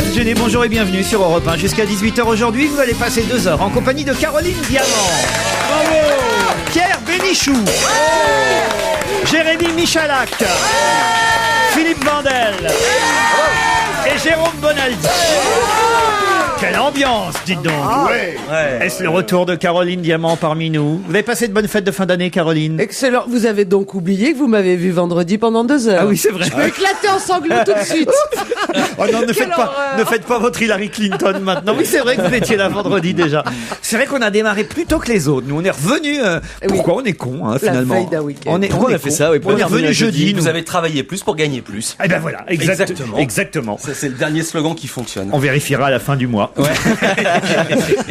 Baptiste Géné, bonjour et bienvenue sur Europe 1. Jusqu'à 18h aujourd'hui, vous allez passer 2 heures en compagnie de Caroline Diamant. Bravo. Pierre Bénichou. Jérémy Michalak. Philippe Vandel. Et Jérôme Bonaldi. Quelle ambiance, dites donc. Est-ce le retour de Caroline Diamant parmi nous? Vous avez passé de bonnes fêtes de fin d'année, Caroline? Excellent. Vous avez donc oublié que vous m'avez vu vendredi pendant 2 heures. Ah oui, c'est vrai. Je peux éclater en sanglots tout de suite. Oh non, ne faites pas votre Hillary Clinton maintenant. Oui, c'est vrai que vous étiez là vendredi déjà. C'est vrai qu'on a démarré plus tôt que les autres. Nous, on est revenus. Pourquoi on est cons, hein, finalement? La veille d'un week-end. On a fait ça, oui. On est revenus jeudi. Vous avez travaillé plus pour gagner plus. Eh ben voilà, exactement. Ça, c'est le dernier slogan qui fonctionne. On vérifiera à la fin du mois. Ouais.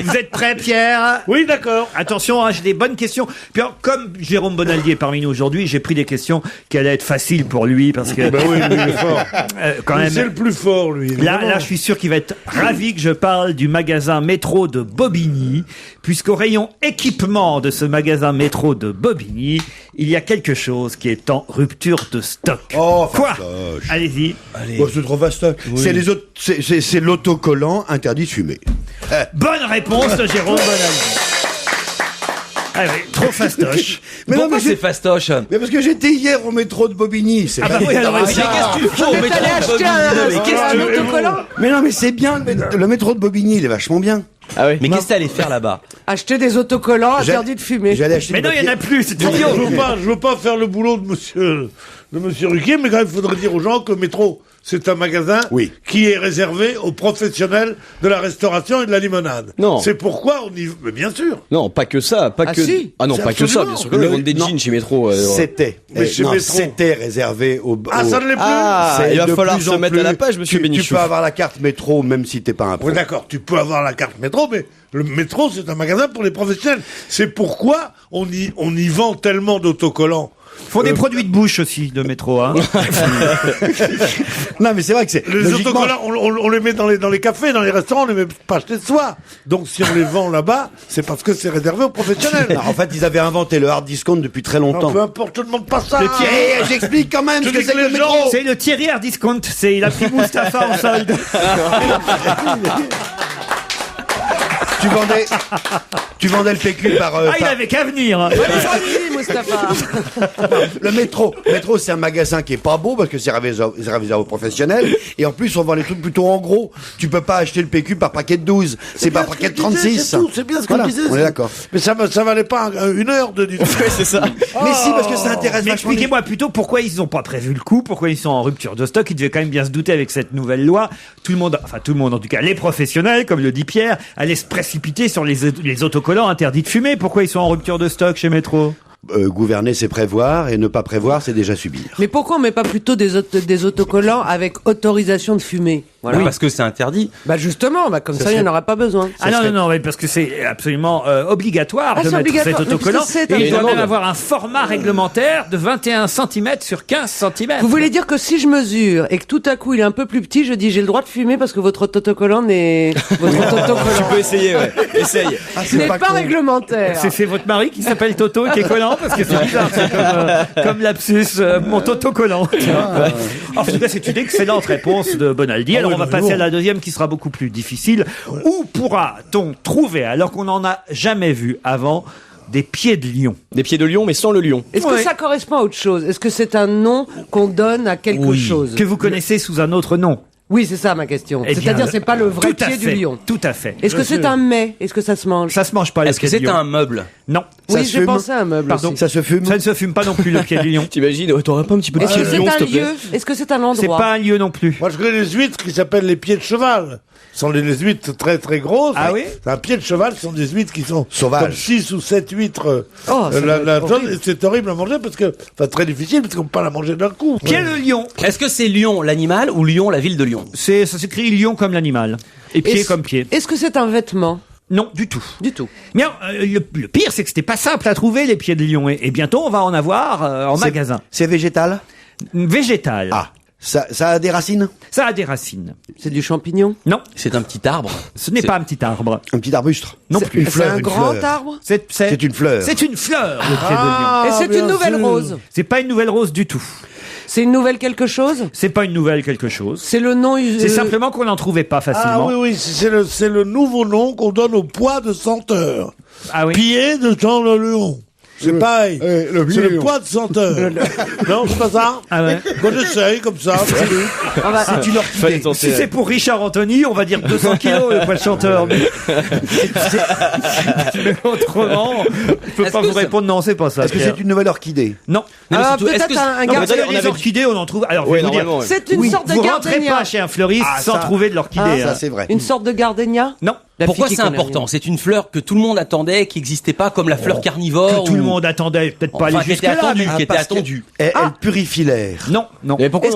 Vous êtes prêts, Pierre? Oui, d'accord. Attention, hein, j'ai des bonnes questions. Puis alors, comme Jérôme Bonaldi est parmi nous aujourd'hui, j'ai pris des questions qui allaient être faciles pour lui parce que. Ben oui, lui, il est fort. Quand même. C'est le plus fort, lui. Là, je suis sûr qu'il va être ravi que je parle du magasin métro de Bobigny, puisqu'au rayon équipement de ce magasin métro de Bobigny, il y a quelque chose qui est en rupture de stock. Oh, quoi? fastoche. Allez-y. Bon, c'est trop fastoche. Oui. C'est l'autocollant interdit de fumer. Bonne réponse de Jérôme Bonaldi. Ah oui, trop fastoche. Mais non, Pourquoi c'est fastoche? Mais parce que j'étais hier au métro de Bobigny. C'est bah oui, alors, Mais qu'est-ce que tu fais au métro de Bobigny? Mais qu'est-ce que tu autocollant. Mais non, mais c'est bien. Le métro de Bobigny, il est vachement bien. Ah oui. Mais qu'est-ce que t'allais faire là-bas? Acheter des autocollants interdits de fumer. J'allais acheter Mais non, il n'y en a plus, c'est Non, idiot. je veux pas faire le boulot de monsieur Ruquier, mais quand même, il faudrait dire aux gens que le métro, c'est un magasin qui est réservé aux professionnels de la restauration et de la limonade. Non. C'est pourquoi on y... Mais bien sûr. Non, pas que ça, pas que. Si. Ah non, C'est pas que ça, absolument. bien sûr. Ils vendent des jeans chez Métro. C'était. Mais chez non, Métro. c'était réservé au. Ah, ça ne l'est plus. Ah, C'est il va de falloir plus se en mettre plus. à la page, monsieur Tu Bénichou. peux avoir la carte métro même si t'es pas un pro. Oui, d'accord, tu peux avoir la carte métro, mais le métro, c'est un magasin pour les professionnels. C'est pourquoi on y vend tellement d'autocollants. Font des produits de bouche aussi, de métro, hein. Non, mais c'est vrai que c'est. Les logiquement- autocollants, on les met dans les cafés, dans les restaurants, on les met pas chez soi. Donc si on les vend là-bas, c'est parce que c'est réservé aux professionnels. Non, en fait, ils avaient inventé le hard discount depuis très Non, longtemps. peu importe, je ne demande pas ça. J'explique quand même Je ce que dis c'est que que le les métro. gens- C'est le Thierry Ardiscount. Il a pris Mustapha en solde. Tu vendais le PQ par. Il avait qu'à venir. Allez, tranquille, Mustapha. Le métro. Le métro, c'est un magasin qui est pas beau parce que c'est réservé aux professionnels. Et en plus, on vend les trucs plutôt en gros. Tu peux pas acheter le PQ par paquet de 12. C'est par paquet de 36. C'est bien ce que Voilà, je disais. on est d'accord. Mais ça valait pas une heure de discussion. c'est ça. Mais si, parce que ça intéresse Mais vachement. expliquez-moi plutôt pourquoi ils n'ont pas prévu le coup, pourquoi ils sont en rupture de stock. Ils devaient quand même bien se douter avec cette nouvelle loi. Tout le monde en tout cas, les professionnels, comme le dit Pierre, allaient se précipiter sur les autocollants interdits de fumer. Pourquoi ils sont en rupture de stock chez Métro? Gouverner, c'est prévoir, et ne pas prévoir, c'est déjà subir. Mais pourquoi on met pas plutôt des autocollants avec autorisation de fumer? Voilà. Parce que c'est interdit. Bah justement, comme ça, il n'y en aura pas besoin. Ah non, mais parce que c'est absolument obligatoire de c'est mettre obligatoire. cet Mais autocollant. puisque c'est Et il doit un- même avoir un format réglementaire de 21 cm sur 15 cm. Vous voulez dire que si je mesure et que tout à coup il est un peu plus petit, je dis j'ai le droit de fumer parce que votre autocollant n'est Tu peux essayer, ouais. Essaye. n'est pas réglementaire. C'est votre mari qui s'appelle Toto et qui est collant parce que c'est bizarre, c'est comme lapsus, mon Toto collant. En tout cas, c'est une excellente réponse de Bonaldi. Alors, on va passer à la deuxième qui sera beaucoup plus difficile. Où pourra-t-on trouver, alors qu'on n'en a jamais vu avant, des pieds de lion? Des pieds de lion, mais sans le lion. Est-ce que ça correspond à autre chose? Est-ce que c'est un nom qu'on donne à quelque chose? Que vous connaissez sous un autre nom? Oui, c'est ça ma question. Eh bien, C'est-à-dire c'est pas le vrai tout à pied du fait, lion. Tout à fait. Est-ce que c'est un mets? Est-ce que ça se mange? Ça se mange pas, le Est-ce que pied de c'est lion. un meuble? Non. Oui, ça se j'ai fume pensé à un meuble Pardon. aussi. Ça se fume. Ça ne se fume pas non plus, le pied de lion. T'imagines, t'aurais pas un petit peu de Est-ce pied que de c'est lion, un s'il te plaît? lieu? Est-ce que c'est un C'est endroit? pas un lieu non plus. Moi, je connais les huîtres qui s'appellent les pieds de cheval. Ce sont les huîtres très très grosses. Ah oui? C'est un pied de cheval, ce sont des huîtres qui sont Sauvages. comme 6 ou 7 huîtres. Oh, ça doit être horrible. Et c'est horrible à manger parce que, enfin, très difficile parce qu'on peut pas la manger d'un coup. Pied de lion. Est-ce que c'est Lyon l'animal ou Lyon la ville de Lyon? Ça s'écrit lion comme l'animal. Et pied Est-ce- comme pied. Est-ce que c'est un vêtement? Non, du tout. Du tout. Mais le pire, c'est que c'était pas simple à trouver, les pieds de lion. Et bientôt, on va en avoir en magasin. C'est végétal. Végétal. Ah. Ça a des racines. Ça a des racines. C'est du champignon? Non, C'est un petit arbre. ce n'est pas un petit arbre. Un petit arbuste. Non C'est- plus. C'est un une grand fleur. arbre? C'est une fleur. C'est une fleur, le pied de lion. Et c'est bien une nouvelle sûr. rose? C'est pas une nouvelle rose du tout. C'est une nouvelle quelque chose? C'est pas une nouvelle quelque chose. C'est le nom... C'est simplement qu'on n'en trouvait pas Ah facilement. oui, c'est le nouveau nom qu'on donne au poids de senteur. Ah oui. Pied de Jean le Lion. C'est pareil. C'est le poids de senteur. Non, c'est pas ça? Ah ouais. Moi, j'essaye comme ça. C'est une orchidée. Si c'est pour Richard Anthony, on va dire 200 kilos, le poids de chanteur. Mais autrement, je peux pas vous répondre, non, c'est pas ça. Est-ce que Pierre. c'est une nouvelle orchidée? Non. Ah, surtout, est-ce peut-être que- un Non, gardien. parce que les orchidées, on en trouve. Alors, je vais vous dire, normalement, ouais. C'est une sorte de vous rentrez gardénia. pas chez un fleuriste sans ça- trouver de l'orchidée. Ah, hein. Ça, c'est vrai. Une sorte de gardénia? Non. La Pourquoi fille qui c'est connaît important? rien. C'est une fleur que tout le monde attendait, qui n'existait pas comme la fleur carnivore. Que tout le ou- monde attendait, peut-être pas Enfin, aller qui était jusque-là. attendu, mais- qui était parce que- attendu. Elle purifie l'air. Non, non. Mais pourquoi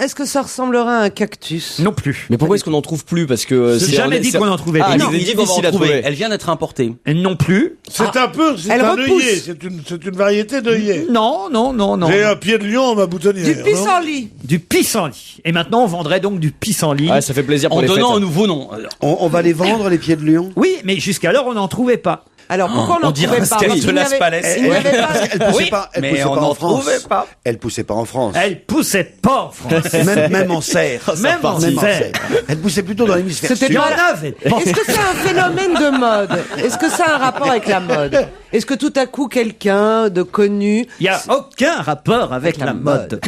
Est-ce que ça ressemblera à un cactus? Non plus. Mais pourquoi est-ce qu'on en trouve plus? Parce que J'ai jamais dit qu'on en trouvait Ah, plus. Non, c'est il dit qu'on va en difficile à trouver. trouver. Elle vient d'être importée. Et non plus. C'est un peu, c'est Elle un repousse. œillet. C'est une variété d'œillet. Non, non, non, non. J'ai un pied de lion à ma boutonnière. Du non pissenlit. Du pissenlit. Et maintenant, on vendrait donc du pissenlit. Ouais, ça fait plaisir pour En les fêtes. donnant un ça. nouveau nom. Alors, On va les vendre, les pieds de lion? Oui, mais jusqu'alors, on n'en trouvait pas. Alors pourquoi on n'en on dirait trouvait un pas? sketch Parce de qu'il Las n'y avait- Palais. il n'y avait pas- Elle poussait Oui, pas, elle mais poussait on pas n'en en France. trouvait pas. Elle poussait pas en France. Elle poussait pas en France. Même en serre. Même en Même en serre. serre. Elle poussait plutôt dans l'hémisphère C'était sud. Il y en pas- avait pas. Est-ce que c'est un phénomène de mode? Est-ce que ça a un rapport avec la mode? Est-ce que tout à coup quelqu'un de connu... Il n'y a aucun rapport avec la mode.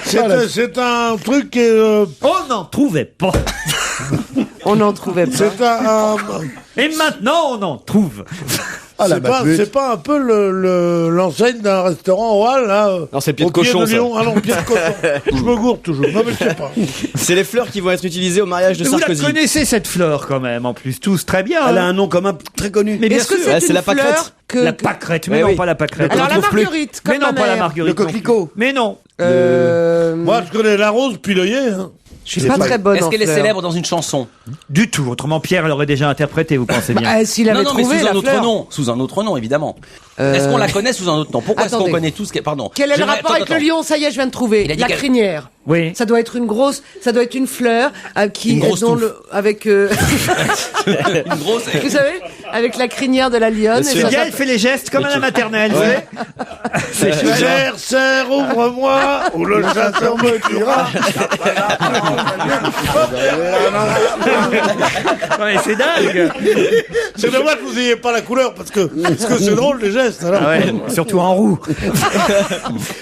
C'est un truc qui est, On n'en trouvait pas. On n'en trouvait pas. c'est un, Et maintenant, on en trouve. Ah, la bapute. c'est pas un peu l'enseigne d'un restaurant au Hall, là? Non, c'est pied au de cochon, de ça. lion. Ah non, pied de cochon. Je me gourde toujours. Non, mais je sais pas. C'est les fleurs qui vont être utilisées au mariage de Vous la Sarkozy. connaissez, cette fleur, quand même, en plus. Tous très bien. Elle a hein. un nom commun très connu. Mais bien Est-ce que sûr. c'est c'est une la fleur pâquerette. que... La pâquerette, mais Eh non, oui. pas la pâquerette. Alors On la trouve plus. marguerite, comme Mais non, ma pas la mère. marguerite. Le non plus. coquelicot. Mais non. Moi, je connais la rose puis l'œillet. Hein. Je suis pas très bonne Est-ce en qu'elle est fleurs. célèbre dans une chanson? Du tout. Autrement, Pierre l'aurait déjà interprété, vous pensez bien. Bah, s'il avait Non, mais trouvé sous la un autre fleur. nom. Sous un autre nom, évidemment. Est-ce qu'on la connaît sous un autre nom? Pourquoi est-ce qu'on Attendez. connaît tous Pardon. Quel est le J'aimerais- rapport avec attends, le lion? Ça y est, je viens de trouver. Il a dit La qu'elle- crinière. Oui. Ça doit être une grosse, ça doit être une fleur qui Une grosse dont touffe. le, avec Une grosse. vous savez, avec la crinière de la lionne. et Ce ça gars, il fait les gestes comme à la maternelle, vous savez. C'est chouette. Serre, serre, ouvre-moi, ou le chasseur me tuera. Ouais, c'est dingue. C'est dommage que vous n'ayez pas la couleur, parce que c'est drôle, les gestes. Alors. Ah ouais, surtout en roue.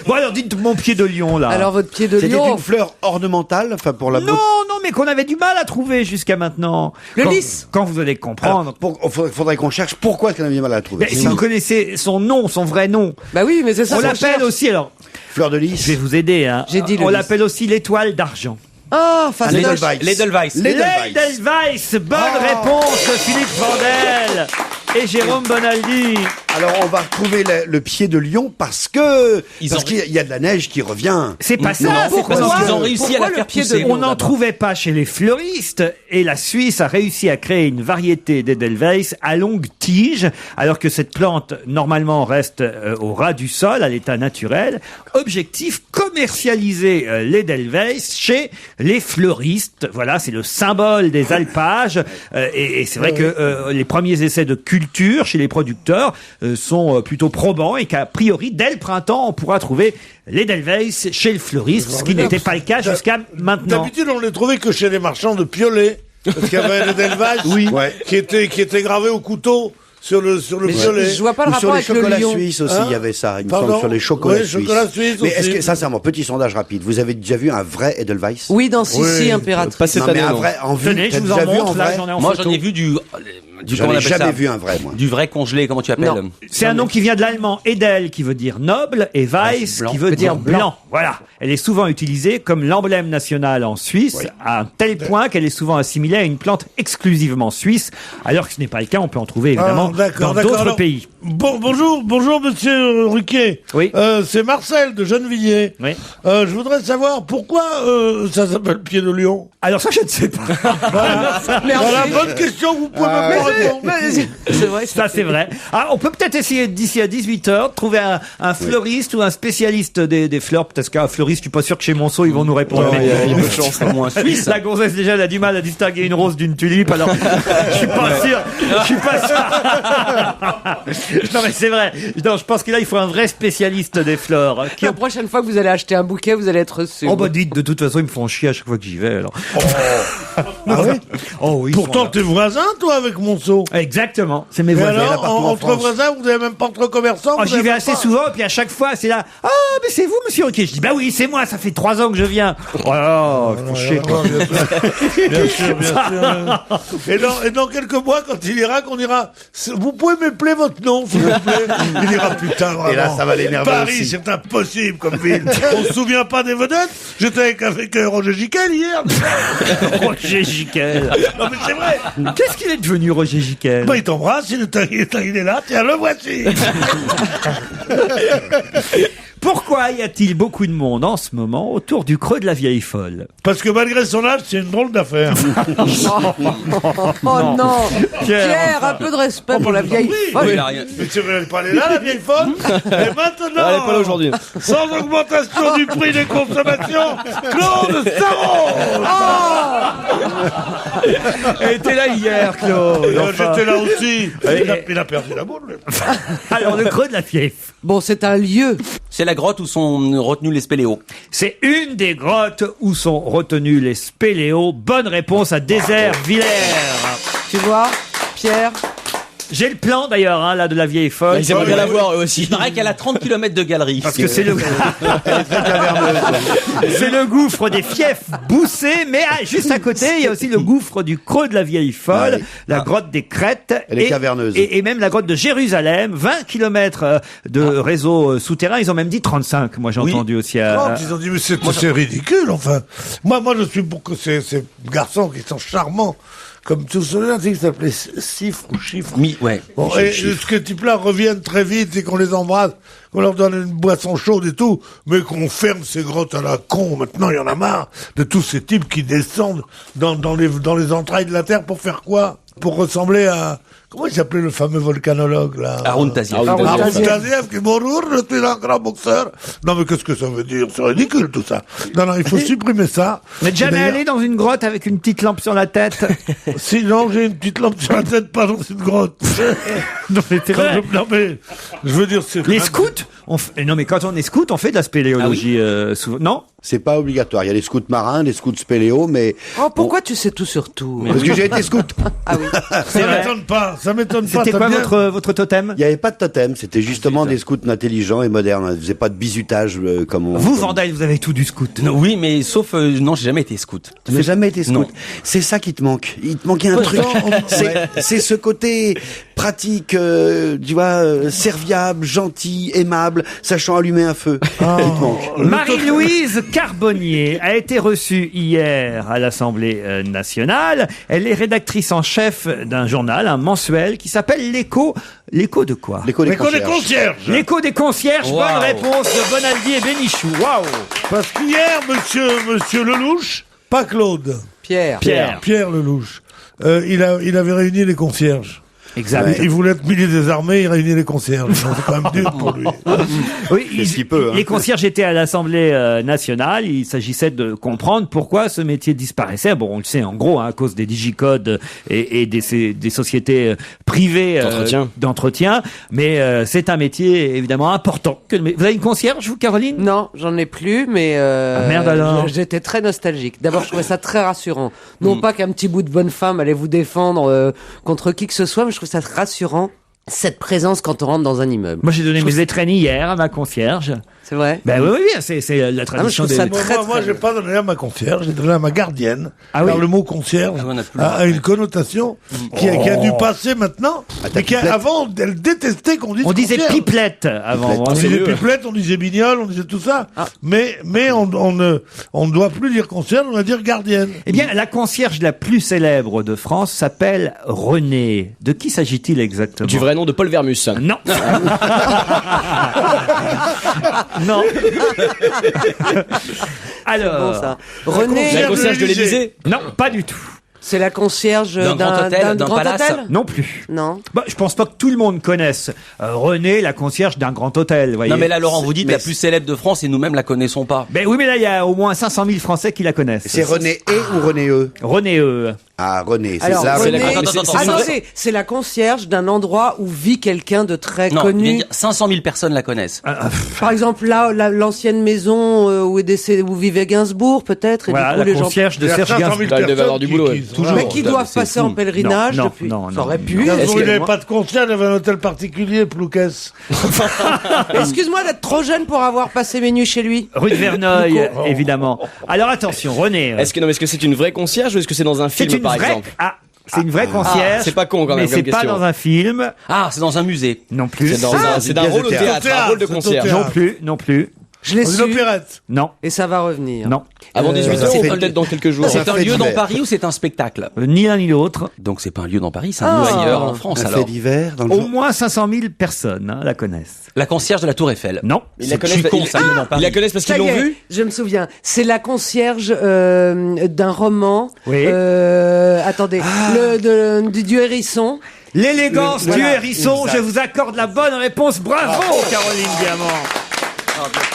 Bon, alors dites mon pied de lion, là. Alors votre pied de C'était lion. une fleur ornementale, enfin pour la non, beauté. non, mais qu'on avait du mal à trouver jusqu'à maintenant. Le Quand- lys. Quand vous allez comprendre. Faudrait qu'on cherche pourquoi est-ce qu'on avait du mal à la trouver. Mais si vous connaissez son nom, son vrai nom, Bah oui, mais c'est ça. on qu'on l'appelle cherche. aussi, alors, Fleur de je vais lys. vous aider, hein. J'ai dit le On lys. l'appelle aussi l'étoile d'argent. Oh, face L'Edelweiss. L'Edelweiss. L'Edelweiss. Bonne réponse de Philippe Vandel et Jérôme Bonaldi. Alors on va retrouver le pied de lion parce que Ils ont- qu'il y a de la neige qui revient. C'est pas Non, ça, non, c'est c'est parce qu'ils ont réussi à pourquoi la le faire pied de pousser. lion On n'en trouvait pas chez les fleuristes et la Suisse a réussi à créer une variété d'Edelweiss à longue tige, alors que cette plante normalement reste au ras du sol, à l'état naturel. Objectif, commercialiser l'Edelweiss chez les fleuristes. Voilà, c'est le symbole des alpages. Et c'est vrai que les premiers essais de culture chez les producteurs sont plutôt probants et qu'a priori, dès le printemps, on pourra trouver l'Edelweiss chez le fleuriste, ce qui n'était pas le cas jusqu'à maintenant. D'habitude, on ne les trouvait que chez les marchands de piolets. Parce qu'il y avait le Delvache qui était gravé au couteau sur le Mais piolet. je vois pas le Ou sur rapport les avec le chocolats lion. suisses aussi, Hein il y avait ça. Il me Pardon semble sur les chocolats Oui, suisses. chocolats suisses Mais aussi. est-ce que, sincèrement, petit sondage rapide, vous avez déjà vu un vrai Edelweiss? Oui, dans Sissi, Oui. impératrice. Pas cette Non, mais année, un non. vrai en vue. Tenez, je T'as vous en déjà vu montre, là, vrai j'en ai en Moi, photo. j'en ai vu du J'en comment on ai appelle jamais ça vu un vrai, moi. Du vrai congelé, comment tu appelles Non, c'est un nom qui vient de l'allemand Edel, qui veut dire noble, et Weiss, blanc. qui veut dire blanc. Voilà. Elle est souvent utilisée comme l'emblème national en Suisse, à un tel point qu'elle est souvent assimilée à une plante exclusivement suisse, alors que ce n'est pas le cas, on peut en trouver évidemment dans d'autres Alors, pays. Bonjour, monsieur Ruquier. Oui. C'est Marcel de Gennevilliers. Oui. Je voudrais savoir pourquoi ça s'appelle pied de lion. Alors ça, je ne sais pas. Voilà, bonne question, vous pouvez me répondre. répondre. C'est vrai, Ça, c'est vrai. Ah, on peut peut-être essayer d'ici à 18h de trouver un fleuriste ou un spécialiste des fleurs. Parce qu'un fleuriste, je suis pas sûr que chez Monceau, ils vont nous répondre. Il y a peu de chance, au moins. Suisse. La gonzesse, déjà, elle a du mal à distinguer une rose d'une tulipe. Alors, je suis pas sûr. Non, mais c'est vrai. Non, je pense que là, il faut un vrai spécialiste des fleurs. La prochaine fois que vous allez acheter un bouquet, vous allez être reçu. Oh, bah, dites, de toute façon, ils me font chier à chaque fois que j'y vais, alors. Ah ouais? Oh, oui. Pourtant, t'es voisin, toi, avec Monceau. Exactement. C'est mes Mais voisins. alors, entre voisins, vous n'avez même pas entre commerçants? Oh, j'y vais assez souvent, et puis à chaque fois, c'est là. Ah, mais c'est vous, monsieur Ruquier. Je dis, bah oui, c'est moi, ça fait 3 ans que je viens. Oh là là, faut chier, quoi. Bien sûr. Et dans quelques mois, quand il ira, qu'on ira, vous pouvez m'épeler votre nom, s'il vous plaît. Il ira plus tard, vraiment. Et là, ça va l'énerver Paris, aussi. c'est impossible comme ville. On se souvient pas des vedettes? J'étais avec Roger Giquel hier. Roger Giquel. Non, mais c'est vrai. Qu'est-ce qu'il est devenu, Roger Giquel? Bah, il t'embrasse, il est là, tiens, le voici. Pourquoi y a-t-il beaucoup de monde en ce moment autour du creux de la Vieille Folle? Parce que malgré son âge, c'est une drôle d'affaire. Oh non, Pierre, un peu de respect pour la vieille Oui, folle. oui. Mais tu veux pas aller là, la vieille folle? Et maintenant, Elle est pas là aujourd'hui. sans augmentation du prix des consommations, Claude Sarraud. Elle était là hier, Claude. Enfin. J'étais là aussi. Il a perdu la boule. Alors, le creux de la Vieille Folle. Bon, c'est un lieu. C'est la grotte où sont retenus les spéléos. C'est une des grottes où sont retenus les spéléos. Bonne réponse à Désert Villers. Tu vois, Pierre? J'ai le plan d'ailleurs, hein, là, de la Vieille Folle. Ils aimeraient bien la voir, eux aussi. Il paraît qu'elle a 30 km de galerie. Parce que c'est le c'est le gouffre des fiefs boussés, mais juste à côté, il y a aussi le gouffre du creux de la Vieille Folle, Ouais. la grotte des Crêtes Elle est caverneuse. et même la grotte de Jérusalem, 20 km de réseau souterrain, ils ont même dit 35, moi j'ai entendu aussi à... Ils ont dit, mais c'est ridicule, enfin. Moi, je suis pour que ces garçons qui sont charmants, comme tous ceux-là, qui s'appelaient Chiffre ou Chiffre. Ouais. Bon, et ce que type-là reviennent très vite et qu'on les embrasse, qu'on leur donne une boisson chaude et tout, mais qu'on ferme ces grottes à la con. Maintenant, il y en a marre de tous ces types qui descendent dans les entrailles de la Terre pour faire quoi? Pour ressembler à... Comment il s'appelait le fameux volcanologue, là? Haroun Taziev. Haroun Taziev, qui est bonjour, je suis un grand boxeur. Non, mais qu'est-ce que ça veut dire? C'est ridicule, tout ça. Non, il faut supprimer ça. Mais jamais D'ailleurs- allé dans une grotte avec une petite lampe sur la tête? Sinon, j'ai une petite lampe sur la tête, pas dans une grotte. Non, mais c'est vrai. Non, mais, je veux dire, c'est... Les scouts, non mais quand on est scout, on fait de la spéléologie souvent. Non? C'est pas obligatoire. Il y a les scouts marins, les scouts spéléo, mais... Oh, pourquoi tu sais tout sur tout? Parce que j'ai été scout. Ah oui. Ça m'étonne pas, ça m'étonne pas. C'était t'as quoi bien- votre totem? Il n'y avait pas de totem. C'était justement des scouts intelligents et modernes. Ils faisaient pas de bizutage comme on... Vous, Vandel, vous avez tout du scout. Non, oui, mais sauf, non, j'ai jamais été scout. Tu n'as jamais été scout. Non. C'est ça qui te manque. Il te manquait un truc. C'est ce côté pratique, tu vois, serviable, gentil, aimable, sachant allumer un feu. Il te manque. Marie-Louise Carbonnier a été reçue hier à l'Assemblée nationale. Elle est rédactrice en chef d'un journal, un mensuel qui s'appelle L'Écho. L'Écho de quoi? L'écho des Mais qu'on est concierges. concierge. L'Écho des concierges. Wow. Bonne réponse de Bonaldi et Bénichou. Waouh. Parce qu'hier, monsieur Lelouch, pas Claude, Pierre. Pierre. Lelouch, il avait réuni les concierges. Exact. Il voulait être milieu des armées, il réunit les concierges. Donc, c'est quand même dur pour lui. Oui, ce qu'il peut, hein. Les concierges étaient à l'Assemblée nationale. Il s'agissait de comprendre pourquoi ce métier disparaissait. Bon, on le sait en gros, hein, à cause des digicodes et des sociétés privées d'entretien. Mais c'est un métier évidemment important. Vous avez une concierge, vous, Caroline? Non, j'en ai plus, mais merde alors. J'étais très nostalgique. D'abord, je trouvais ça très rassurant. Non pas qu'un petit bout de bonne femme allait vous défendre contre qui que ce soit, mais je trouve ça rassurant, cette présence quand on rentre dans un immeuble. Moi, j'ai donné mes étrennes hier à ma concierge. C'est vrai? Ben oui, c'est la tradition trouve ça des... très, Moi, j'ai pas donné à ma concierge, j'ai donné à ma gardienne. Ah oui. Car le mot concierge Ah, on a plus le a droit. une connotation qui a dû passer maintenant, mais qui pipelette. avant, elle détestait qu'on dise On disait concierge. pipelette avant. On C'est disait mieux. pipelette, on disait bignole, on disait tout ça. Mais on ne doit plus dire concierge, on va dire gardienne. Eh bien, la concierge la plus célèbre de France s'appelle Renée. De qui s'agit-il exactement? Du vrai nom de Paul Vermus. Non. Non. Alors, Bon, ça. René, La concierge de l'Élysée. non, pas du tout. C'est la concierge D'un grand hôtel, d'un grand palace. hôtel Non plus. Non. Bah, je pense pas que tout le monde connaisse René, la concierge d'un grand hôtel. Voyez. Non mais là Laurent, vous dites mais la plus célèbre de France et nous-mêmes la connaissons pas. Ben oui, mais là, il y a au moins 500 000 Français qui la connaissent. C'est René E ou René E? René Ah, René, c'est Alors, ça. René- la- Attends, attends, Ah c'est non, vrai. c'est la concierge d'un endroit où vit quelqu'un de très Non, connu. 500 000 personnes la connaissent. Par exemple, là, l'ancienne maison où est décédé, où vivait Gainsbourg, peut-être. Et Voilà, du coup, la les gens. concierge de Il y a Serge 500 000 Gainsbourg. Elle devait avoir du boulot, ouais. Toujours. Mais qui doivent c'est passer fou. en pèlerinage Non, depuis. non, Ça non, aurait non. pu. Gainsbourg, Est-ce il que- n'avait pas de concierge, il avait un hôtel particulier, Plouquès. Excuse-moi d'être trop jeune pour avoir passé mes nuits chez lui. Rue de Verneuil, évidemment. Alors attention, René. Est-ce que c'est une vraie concierge ou est-ce que c'est dans un c'est film une par vraie. exemple? Ah, c'est une vraie concierge. c'est pas con, quand même, Mais comme c'est pas question. dans un film Ah, c'est dans un musée. non plus. C'est dans Ah, un, c'est c'est d'un une rôle au pièce de théâtre, un théâtre. rôle de C'est au concierge. théâtre. Non plus. Je l'ai Une su. opérette. Non, Et ça va revenir. non. Avant 18h ça ou fait- peut-être dans quelques jours. C'est un fait lieu dans divers. Paris ou c'est un spectacle? Ni l'un ni l'autre. Donc c'est pas un lieu dans Paris, c'est un lieu ailleurs en France Un alors. fait divers dans le Au jour. moins 500 000 personnes la connaissent. La concierge de la Tour Eiffel. Non. Ils la Je connaissent, suis con, ils- ça, lieu dans ils Paris. la connaissent parce qu'ils Ça y l'ont est, vu. je me souviens. C'est la concierge d'un roman. Oui. Attendez, du hérisson. L'élégance du Voilà. hérisson, je vous accorde la bonne réponse. Bravo, Caroline Diamant.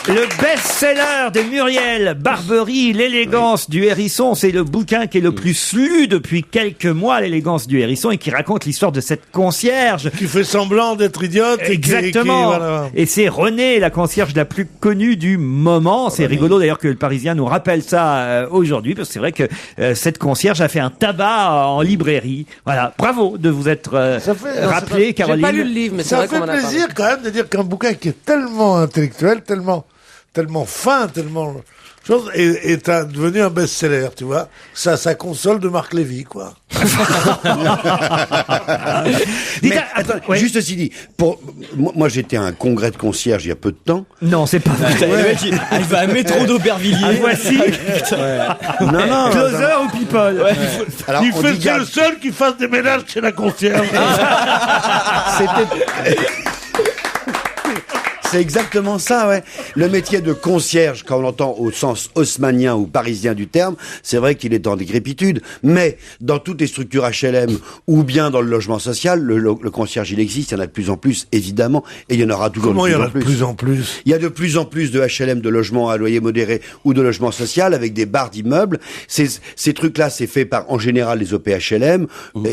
Le best-seller de Muriel Barbery, L'élégance du hérisson, c'est le bouquin qui est le plus lu depuis quelques mois, L'élégance du hérisson, et qui raconte l'histoire de cette concierge. Qui fait semblant d'être idiote. Exactement. Voilà. Et c'est Renée, la concierge la plus connue du moment. C'est rigolo d'ailleurs que le Parisien nous rappelle ça aujourd'hui, parce que c'est vrai que cette concierge a fait un tabac en librairie. Voilà. Bravo de vous être Ça fait- rappelé, J'ai Caroline. pas lu le livre, mais c'est Ça vrai qu'on fait m'en a parlé. plaisir quand même de dire qu'un bouquin qui est tellement intellectuel, tellement fin, tellement chose, est devenu un best-seller, tu vois. Ça console de Marc Lévy, quoi. Dites, Mais, attends, attends, ouais. juste ceci dit, moi j'étais à un congrès de concierge il y a peu de temps. Non, c'est pas vrai. Putain, le mec, il va à métro Ah, d'Aubervilliers. voici. Non, Closer ou people. Alors, Il on fait, dit c'est garde- le seul qui fasse des ménages chez la concierge. C'est exactement ça, ouais. Le métier de concierge, quand on l'entend au sens haussmannien ou parisien du terme, c'est vrai qu'il est en décrépitude. Mais dans toutes les structures HLM ou bien dans le logement social, le concierge, il existe. Il y en a de plus en plus, évidemment, et il y en aura toujours Comment il y de en plus a de plus en plus? Il y a de plus en plus de HLM, de logements à loyer modéré ou de logements social avec des barres d'immeubles. Ces trucs-là, c'est fait par, en général, les OPHLM.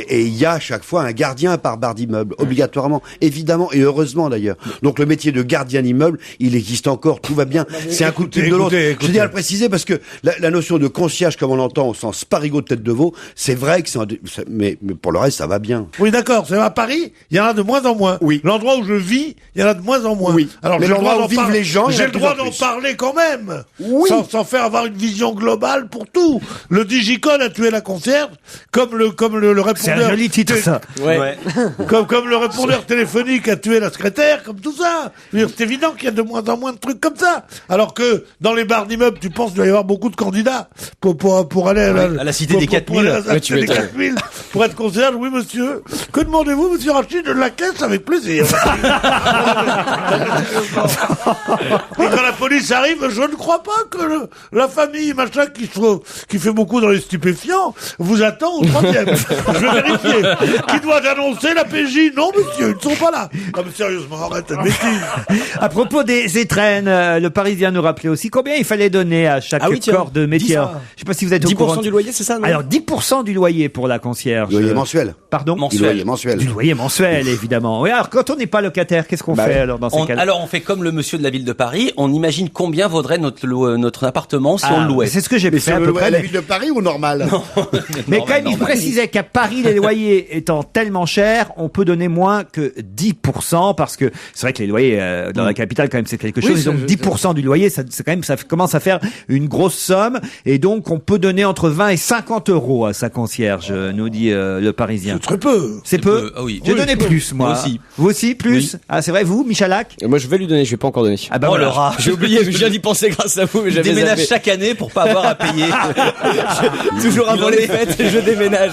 Et il y a à chaque fois un gardien par barre d'immeuble, obligatoirement, évidemment, et heureusement d'ailleurs. Donc le métier de gardien d'immeuble, il existe encore, tout va bien. C'est un coup de pub de l'autre. Je dis à le préciser parce que la notion de concierge, comme on l'entend au sens parigot de tête de veau, c'est vrai que mais pour le reste, ça va bien. Oui, d'accord. C'est à Paris, il y en a de moins en moins. Oui. L'endroit où je vis, il y en a de moins en moins. Oui. Alors, Mais j'ai le droit l'endroit où d'en vivent les gens, il y en a j'ai de le plus droit en d'en plus. parler quand même. Oui. Sans faire avoir une vision globale pour tout. Le Digicode a tué la concierge, comme le répondeur. C'est un joli titre, ça. Ouais. Comme le répondeur téléphonique a tué la secrétaire, comme tout ça. Je veux dire, c'est évident qu'il y a de moins en moins de trucs comme ça. Alors que dans les bars d'immeubles, tu penses qu'il doit y avoir beaucoup de candidats pour aller à la cité des 4000. pour aller à la Ouais, tu cité des m'étonnes. 4000 pour être concierge. Oui, monsieur. Que demandez-vous, monsieur Rachid? De la caisse, avec plaisir. Et quand la police arrive, je ne crois pas que la famille, machin, qui fait beaucoup dans les stupéfiants, vous attend au 3e. Je vais vérifier. Qui doit annoncer la PJ? Non, monsieur, ils ne sont pas là. Non, mais sérieusement, arrête cette bêtise. À propos des étrennes, le Parisien nous rappelait aussi combien il fallait donner à chaque Ah oui, tiens. corps de métier. 10, Alors, je sais pas si vous êtes au courant. 10% du loyer, c'est ça, non? Alors 10% du loyer pour la concierge. Loyer mensuel. Pardon. Du loyer mensuel. Du loyer mensuel, évidemment. Oui, alors quand on n'est pas locataire, qu'est-ce qu'on Bah fait oui. alors dans ces cas-là? Alors on fait comme le monsieur de la ville de Paris, on imagine combien vaudrait notre appartement si on le louait. C'est ce que j'ai Mais fait c'est à peu près. la mais- ville de Paris ou normal? Mais Normal, quand même, il normal. précisait qu'à Paris, les loyers étant tellement chers, on peut donner moins que 10%, parce que c'est vrai que les loyers dans la capitale, quand même, c'est quelque chose. Et donc 10% du loyer, c'est quand même, ça commence à faire une grosse somme. Et donc, on peut donner entre 20 et 50 euros à sa concierge, nous dit le Parisien. Très peu. C'est peu. Ah oui. J'ai donné plus, moi. Moi aussi. Vous aussi, plus? Ah, c'est vrai, vous, Michalak? Moi, je vais lui donner, je vais pas encore donner. Ah bah Oh, voilà. le rat. J'ai oublié, je viens d'y penser grâce à vous, mais Je j'avais déménage zappé. chaque année pour pas avoir à payer. Toujours Il avant en les est- fêtes, je déménage.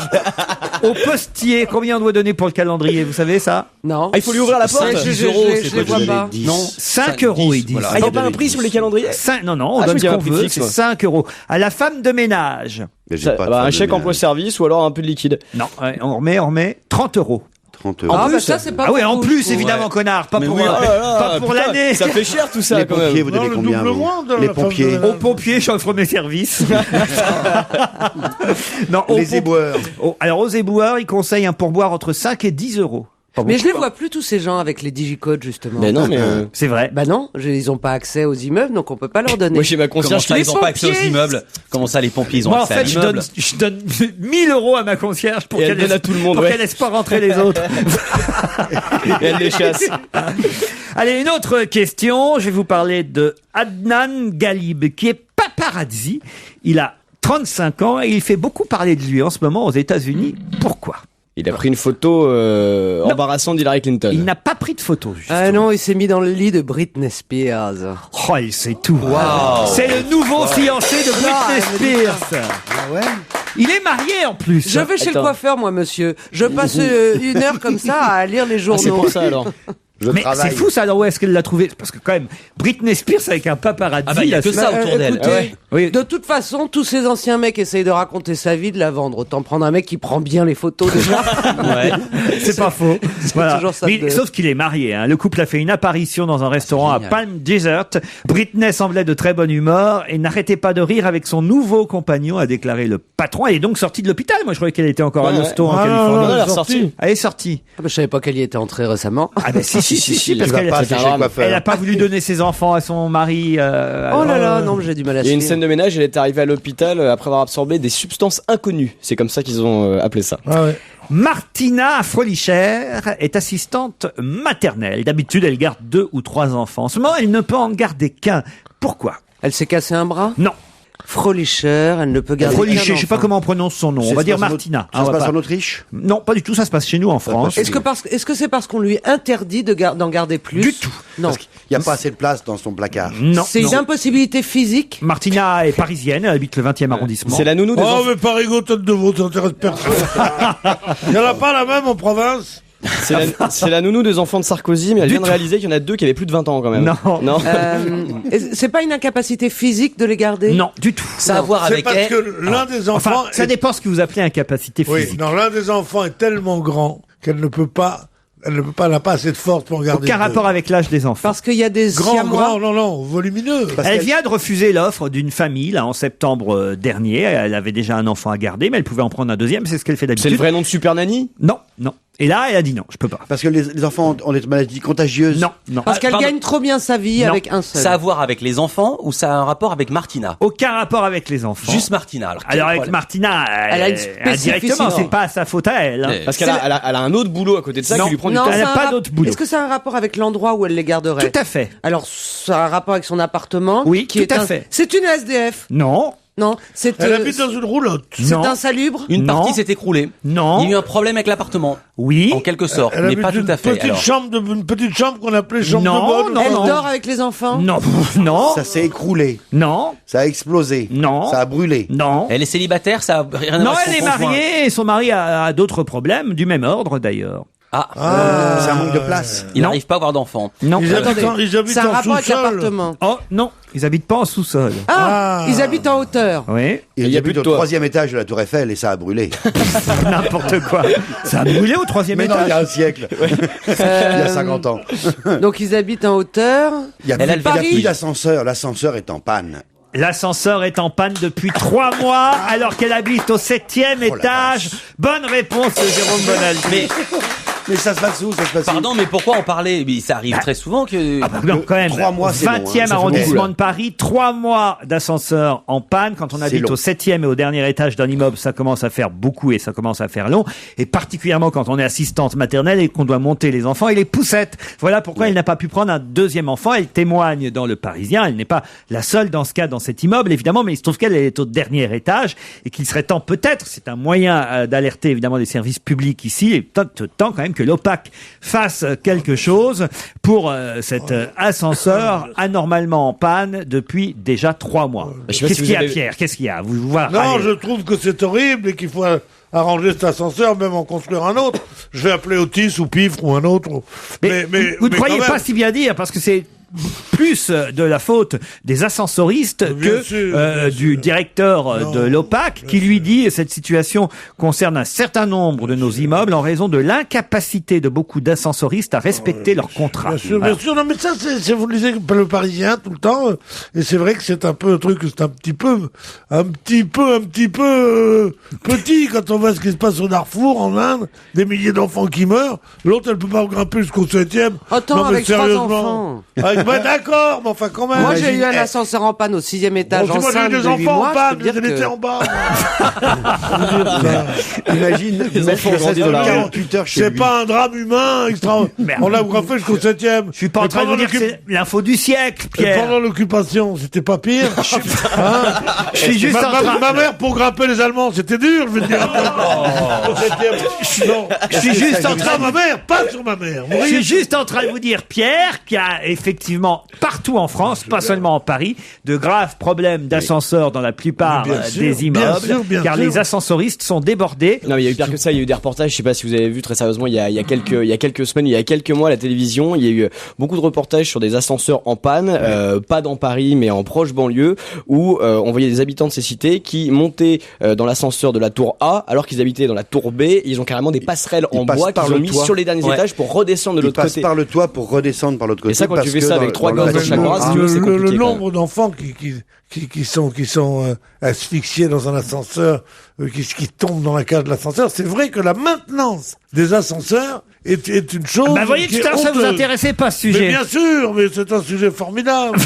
Au postier, combien on doit donner pour le calendrier, vous savez ça? Non. Ah, il faut lui ouvrir la porte. 10 euros, je les vois pas. Non. 5 euros, ils disent. Voilà. Ah, il n'y a pas un prix sur les calendriers? Non, on Ah, je donne me ce dis un qu'on prix veut, fixe, c'est moi. 5 euros. À la femme de ménage. Mais j'ai Ça- pas de bah, femme un de chèque ménage. emploi-service ou alors un peu de liquide. Non, ouais, on remet 30 euros. 30 euros. Ah, bah ça, c'est pas Ah oui, en beaucoup. plus, évidemment, connard, pas Mais pour, oui, oh là là, pas pour putain, l'année. Ça fait cher tout ça Les quand pompiers, même. vous donnez Non, le combien double vous moins de Les la femme pompiers. de ménage. Aux pompiers, j'offre mes services. Non, aux Les éboueurs. alors, aux éboueurs, ils conseillent un pourboire entre 5 et 10 euros. Mais je les vois plus tous ces gens avec les digicodes justement. Mais non, mais C'est vrai. Bah non, ils ont pas accès aux immeubles, donc on peut pas leur donner. moi j'ai ma Comment concierge ça, qui ils ont pas accès aux pompiers immeubles? Comment ça, les pompiers, ils ont Moi, en accès à fait, je l'immeuble? donne 1000 euros à ma concierge pour Et elle qu'elle donne à tout le monde, pour ouais. qu'elle laisse pas rentrer les autres. et elle les chasse. Allez, une autre question. Je vais vous parler de Adnan Galib, qui est paparazzi. Il a 35 ans et il fait beaucoup parler de lui en ce moment aux États-Unis. Pourquoi? Il a pris une photo embarrassante d'Hillary Clinton. Il n'a pas pris de photo, justement. Ah non, il s'est mis dans le lit de Britney Spears. Oh, il sait tout. C'est le nouveau fiancé de Britney Spears. Ah ouais? Il est marié en plus. Je vais chez le Attends. coiffeur, moi, monsieur. Je passe une heure comme ça à lire les Ah, journaux. c'est pour ça alors. Je Mais travaille. c'est fou ça, alors où est-ce qu'elle l'a trouvé? Parce que quand même, Britney Spears avec un paparazzi. Ah bah, il y a là, que c'est- ça autour d'elle. Écoutez, Ah ouais. Oui. de toute façon, tous ces anciens mecs essayent de raconter sa vie, de la vendre. Autant prendre un mec qui prend bien les photos déjà. Ouais. C'est pas faux. Voilà. toujours ça Mais de- sauf qu'il est marié. Hein. Le couple a fait une apparition dans un restaurant à génial. Palm Desert. Britney semblait de très bonne humeur et n'arrêtait pas de rire avec son nouveau compagnon, a déclaré le patron. Elle est donc sortie de l'hôpital. Moi, je croyais qu'elle était encore à Ouais, l'hosto en ouais. Ah, Californie. non, Non, elle est sorti. ressortie. Elle est sortie. Ah bah, je savais pas qu'elle y était entrée récemment. Ah ben si, parce Tu vas qu'elle pas c'est un chez le drame. coiffeur. elle a pas voulu donner ses enfants à son mari. Oh là là, non, mais j'ai du mal à Il y a une suivre. scène de ménage, elle est arrivée à l'hôpital après avoir absorbé des substances inconnues. C'est comme ça qu'ils ont appelé ça. Ah ouais. Martina Frolicher est assistante maternelle. D'habitude, elle garde 2 ou 3 enfants. En ce moment, elle ne peut en garder qu'un. Pourquoi? Elle s'est cassé un bras? Non. Frolicher, elle ne peut garder Frolicher, qu'un je sais pas enfant. comment on prononce son nom. On Ça va se dire passe en Martina. Ça se on va passe pas- en Autriche? Non, pas du tout. Ça se passe chez nous en France. passe- Est-ce que c'est parce qu'on lui interdit d'en garder plus? Du tout. Non. Il n'y a pas assez de place dans son placard. Non. C'est une impossibilité physique. Martina est parisienne. Elle habite le 20e arrondissement. C'est la nounou des Oh, enfants. mais Parigot, tête de veau, ça intéresse personne. Il n'y en a pas la même en province? C'est la nounou des enfants de Sarkozy, mais elle Du vient de tout. réaliser qu'il y en a 2 qui avaient plus de 20 ans quand même. Non. Non. C'est pas une incapacité physique de les garder? Non, du tout. Ça a à voir C'est avec parce elle. que l'un des Enfin, enfants... ça est- dépend ce que vous appelez incapacité Oui, physique. non, l'un des enfants est tellement grand qu'elle ne peut pas... Elle n'a pas assez de force pour garder. Aucun deux. rapport avec l'âge des enfants. Parce qu'il y a des Grand, siamois. non, volumineux. Elle vient de refuser l'offre d'une famille là en septembre dernier. Elle avait déjà un enfant à garder, mais elle pouvait en prendre un deuxième. C'est ce qu'elle fait C'est le d'habitude. vrai nom de Super Nanny? Non. Et là, elle a dit non, je peux pas. Parce que les enfants ont des maladies contagieuses. Non. Parce qu'elle pardon. gagne trop bien sa vie Non. avec un seul. Ça a à voir avec les enfants ou ça a un rapport avec Martina? Aucun rapport avec les enfants. Juste Martina. Alors, quel Alors avec problème? Martina, Elle a une directement, spécificité. c'est pas sa faute à elle. hein. Parce qu'elle a, elle a un autre boulot à côté de ça Non. qui lui prend du Non, temps. Elle c'est n'a un pas rap- d'autre boulot. Est-ce que ça a un rapport avec l'endroit où elle les garderait? Tout à fait. Alors, ça a un rapport avec son appartement? Oui, qui tout est à un- fait. C'est une SDF? Non. Non, c'est Elle habite dans une roulotte. c'est Non. insalubre? Une Non. partie s'est écroulée. Non. Il y a eu un problème avec l'appartement. Oui. En quelque sorte, Elle mais habite pas tout une à fait. petite Alors, une petite chambre qu'on appelait chambre Non, de bonne. non, Elle non. dort avec les enfants? Non. Non. Ça s'est écroulé. Non. Ça a explosé. Non. Ça a brûlé. Non. elle est célibataire, ça a rien à Non, voir avec elle est son conjoint. mariée et son mari a d'autres problèmes, du même ordre d'ailleurs. Ah, C'est un manque de place. il Non. n'arrive pas à avoir d'enfants. Non. Ils habitent en, ils habitent C'est un en rapport avec sous-sol. l'appartement. Oh non, ils habitent pas en sous-sol. Ah, ils habitent en hauteur. Oui. Il y a y a plus plus de au toit. 3e étage de la Tour Eiffel et ça a brûlé. N'importe quoi. Ça a brûlé au 3e Mais non, il y étage. a un siècle. Il y a 50 ans. Donc ils habitent en hauteur. Il y a Elle a plus, le vertige. plus d'ascenseur. L'ascenseur est en panne. L'ascenseur est en panne depuis 3 mois alors qu'elle habite au 7e étage. Bonne réponse de Jérôme Bonaldi. Mais ça se passe où? Ça se passe où? Pardon, mais pourquoi en parler? Mais ça arrive très souvent que. Ah bah non, quand même. 3 mois, c'est long, hein. 20e Ça fait arrondissement beaucoup, là. de Paris, 3 mois d'ascenseur en panne. Quand on C'est habite long. au 7e et au dernier étage d'un immeuble, ça commence à faire beaucoup et ça commence à faire long. Et particulièrement quand on est assistante maternelle et qu'on doit monter les enfants et les poussettes. Voilà pourquoi elle n'a pas pu prendre un deuxième enfant. Elle témoigne dans Le Parisien. Elle n'est pas la seule dans ce cas dans cet immeuble, évidemment, mais il se trouve qu'elle est au dernier étage et qu'il serait temps peut-être, c'est un moyen d'alerter évidemment les services publics ici, et temps quand même que que l'OPAC fasse quelque chose pour cet ascenseur anormalement en panne depuis déjà 3 mois. Je sais pas Qu'est-ce si qu'il y a, vous avez- Pierre? Qu'est-ce qu'il y a? Voilà, Non, allez. je trouve que c'est horrible et qu'il faut arranger cet ascenseur, même en construire un autre. Je vais appeler Otis ou Pifre ou un autre. Mais vous ne mais croyez quand pas même. si bien dire, parce que c'est plus de la faute des ascensoristes Bien que sûr, bien du sûr. directeur Non, de l'OPAC qui lui dit cette situation concerne un certain nombre de nos immeubles en raison de l'incapacité de beaucoup d'ascensoristes à respecter leurs contrats. Bien sûr, Voilà. bien sûr. Non, mais ça, c'est vous le lisez le Parisien tout le temps. Et c'est vrai que c'est un peu un truc, c'est un petit peu petit quand on voit ce qui se passe au Darfour, en Inde, des milliers d'enfants qui meurent. L'autre, elle peut pas grimper jusqu'au 7e. Attends, Non, mais avec 3 sérieusement. enfants. D'accord, mais enfin quand même. Moi, j'ai eu un Eh, ascenseur en panne au 6e étage bon, moi, j'ai eu enceinte des de 8 enfants mois. en panne, je peux j'ai dire été que- en bas. Imagine, Les enfants ont grandi dans la rue. 48 heures chez C'est lui. pas un drame humain extra. Merde. On l'a grimpé jusqu'au 7e. Je suis pas en train de vous dire que c'est l'info du siècle, Et Pierre. pendant l'occupation, c'était pas pire. Je suis juste en train. Ma mère, pour grimper les Allemands, c'était dur, je veux dire. Au 7e. Non. Je suis juste en train Sur ma mère, pas sur ma mère. Vous Je voyez suis juste en train de vous dire, Pierre, qu'il y a effectivement partout en France, pas seulement en Paris, de graves problèmes d'ascenseurs dans la plupart Bien sûr, des immeubles, bien car sûr. les ascensoristes sont débordés. Non, mais il y a eu pire que ça. Il y a eu des reportages. Je sais pas si vous avez vu très sérieusement. Il y a quelques semaines, il y a quelques mois, à la télévision, il y a eu beaucoup de reportages sur des ascenseurs en panne, pas dans Paris, mais en proche banlieue, où on voyait des habitants de ces cités qui montaient dans l'ascenseur de la tour A, alors qu'ils habitaient dans la tour B. Et ils ont carrément des passerelles en passent bois par qu'ils ont le mis toit. sur les derniers Ouais. étages pour redescendre de Il l'autre passe côté. par le toit pour redescendre par l'autre côté. Et ça, quand tu parce fais que ça dans- avec 3 dans gosses le dans chaque bras, si tu veux, c'est le compliqué, quand nombre d'enfants qui sont asphyxiés dans un ascenseur, qui tombent dans la cage de l'ascenseur, c'est vrai que la maintenance des ascenseurs est une chose. Bah, voyez, qui tout à est l'heure, ça vous honteuse. intéressait pas, ce Mais sujet. bien sûr, mais c'est un sujet formidable.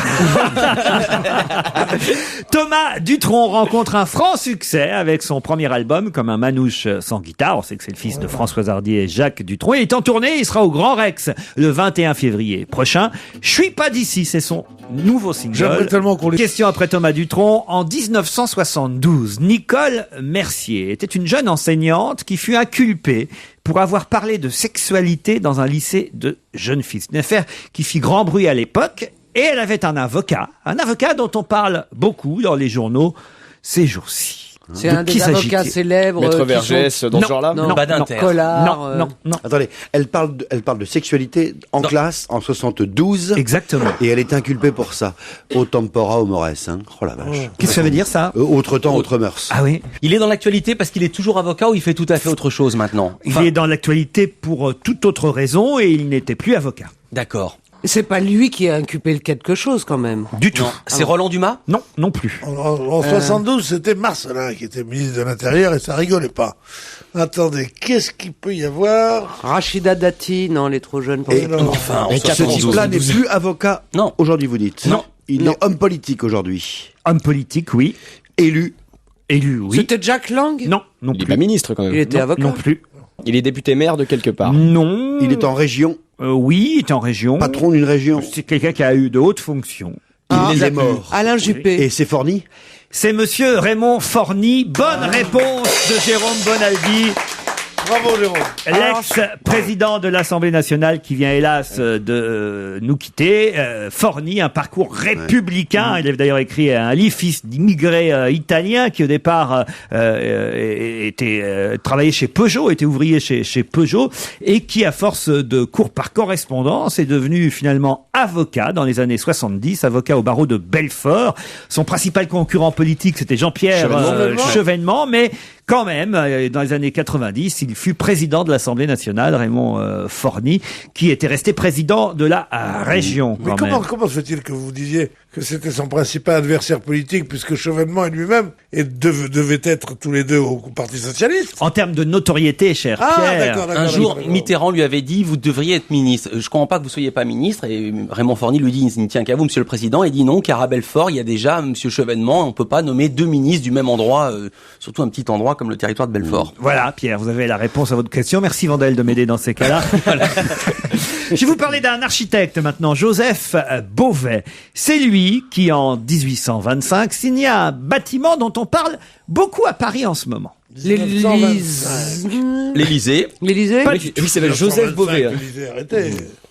Thomas Dutronc rencontre un franc succès avec son premier album, comme un manouche sans guitare. On sait que c'est le fils de François Hardy et Jacques Dutronc. Il est en tournée, il sera au Grand Rex le 21 février prochain. Je suis pas d'ici, c'est son nouveau single. J'aimerais tellement qu'on les... Question après Thomas Dutronc. En 1972, Nicole Mercier était une jeune enseignante qui fut inculpée pour avoir parlé de sexualité dans un lycée de jeunes filles. C'est une affaire qui fit grand bruit à l'époque. Et elle avait un avocat dont on parle beaucoup dans les journaux ces jours-ci. C'est De un qui des avocats s'agit-il célèbres. Maître qui Vergès, dans ce genre-là. sont... Non, Badinter. Collard. Non. Attendez, elle parle de sexualité en classe en 72 Exactement. et elle est inculpée pour ça. Au tempora, au mores, hein. Oh la vache. Qu'est-ce que ça veut dire, ça? Autre temps, autre mœurs. Ah oui. Il est dans l'actualité parce qu'il est toujours avocat ou il fait tout à fait autre chose maintenant? Il est dans l'actualité pour toute autre raison et il n'était plus avocat. D'accord. C'est pas lui qui a inculpé quelque chose, quand même. Du tout. Non. C'est Roland Dumas? Non, non plus. En 72, c'était Marcelin qui était ministre de l'Intérieur et ça rigolait pas. Attendez, qu'est-ce qu'il peut y avoir? Rachida Dati, non, elle est trop jeune pour Et- ça. Enfin, en Ce 72. type-là n'est plus avocat Non. aujourd'hui, vous dites. Non. Il est homme politique aujourd'hui. Homme politique, oui. Élu. Élu, oui. C'était Jack Lang? Non, non Il est plus. pas ministre, quand même. Il était Non, avocat. non plus. Il est député maire de quelque part. Non. Il est en région. Oui, il est en région. Patron d'une région. C'est quelqu'un qui a eu de hautes fonctions. Il est mort. Alain Juppé. Et c'est Forny. C'est monsieur Raymond Forny. Bonne réponse de Jérôme Bonaldi. Bravo, Jérôme. L'ex-président de l'Assemblée nationale qui vient hélas de nous quitter, Forny, un parcours républicain. Il avait d'ailleurs écrit un livre, fils d'immigrés italiens qui au départ travaillait chez Peugeot, était ouvrier chez Peugeot et qui à force de cours par correspondance est devenu finalement avocat dans les années 70, avocat au barreau de Belfort. Son principal concurrent politique c'était Jean-Pierre Chevènement, mais quand même, dans les années 90, il fut président de l'Assemblée nationale, Raymond Forny, qui était resté président de la région. Mais Quand même. comment se fait-il que vous disiez que c'était son principal adversaire politique, puisque Chevènement et lui-même devaient être tous les deux au Parti Socialiste? En termes de notoriété, cher Pierre. Un jour, Mitterrand lui avait dit, vous devriez être ministre. Je comprends pas que vous soyez pas ministre. Et Raymond Forny lui dit, il ne tient qu'à vous, monsieur le président. Il dit non, car à Belfort, il y a déjà monsieur Chevènement. On peut pas nommer deux ministres du même endroit, surtout un petit endroit comme le territoire de Belfort. Voilà, Pierre, vous avez la réponse à votre question. Merci Vandel de m'aider dans ces cas-là. Je vais vous parler d'un architecte maintenant, Joseph Beauvais. C'est lui qui, en 1825, signa un bâtiment dont on parle beaucoup à Paris en ce moment. L'Élysée. L'Élysée. Lui, il s'appelle Joseph Beauvais. L'Élysée, arrêtez.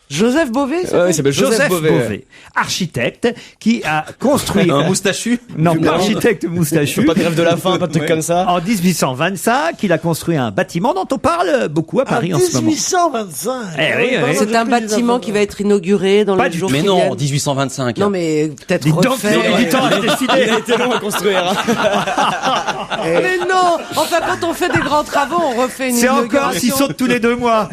Joseph Beauvais. Ouais, il s'appelle Joseph Beauvais. Architecte qui a construit Un moustachu. non, pas architecte moustachu. Pas de grève de la faim, pas de trucs comme ça. En 1825, il a construit un bâtiment dont on parle beaucoup à Paris en ce moment. 1825. Eh oui, oui. C'est un bâtiment qui va être inauguré dans Pas les du jours Mais qui non, viennent. 1825. Non, mais peut-être Dites donc, refait. ils ont mis du temps à le décider. Il a été long à construire. Mais non. Enfin, quand on fait des grands travaux, on refait une C'est encore inauguration. s'ils sautent tous les 2 mois.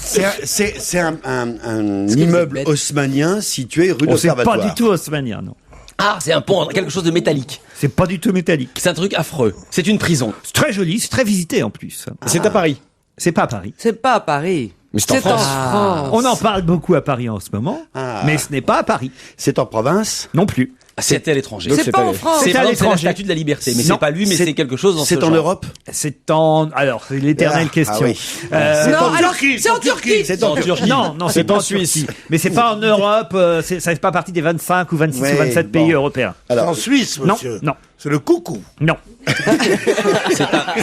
C'est un immeuble haussmannien situé rue On sait d'Observatoire. pas du tout haussmannien, non. Ah, c'est un pont, quelque chose de métallique. C'est pas du tout métallique. C'est un truc affreux. C'est une prison. C'est très joli, c'est très visité en plus. C'est à Paris. C'est pas à Paris. C'est pas à Paris. Mais c'est en France. France. On en parle beaucoup à Paris en ce moment, mais ce n'est pas à Paris C'est en province. non plus. C'était à l'étranger. Donc C'est c'est pas pas- en France. c'est C'est à la l'étranger. statue de la liberté. Mais Non, c'est pas lui, mais c'est- c'est quelque chose dans ce C'est en genre. Europe. C'est en... Alors, c'est l'éternelle Ah, question. ah oui. Non, alors, c'est en Turquie. C'est En Turquie. Non, non, c'est en en Suisse. Suisse. Mais c'est pas en Europe, ça fait pas partie des 25 ou 26 Ouais, ou 27 bon. pays européens. C'est Alors, en Suisse, Non, monsieur. non, C'est le coucou. non.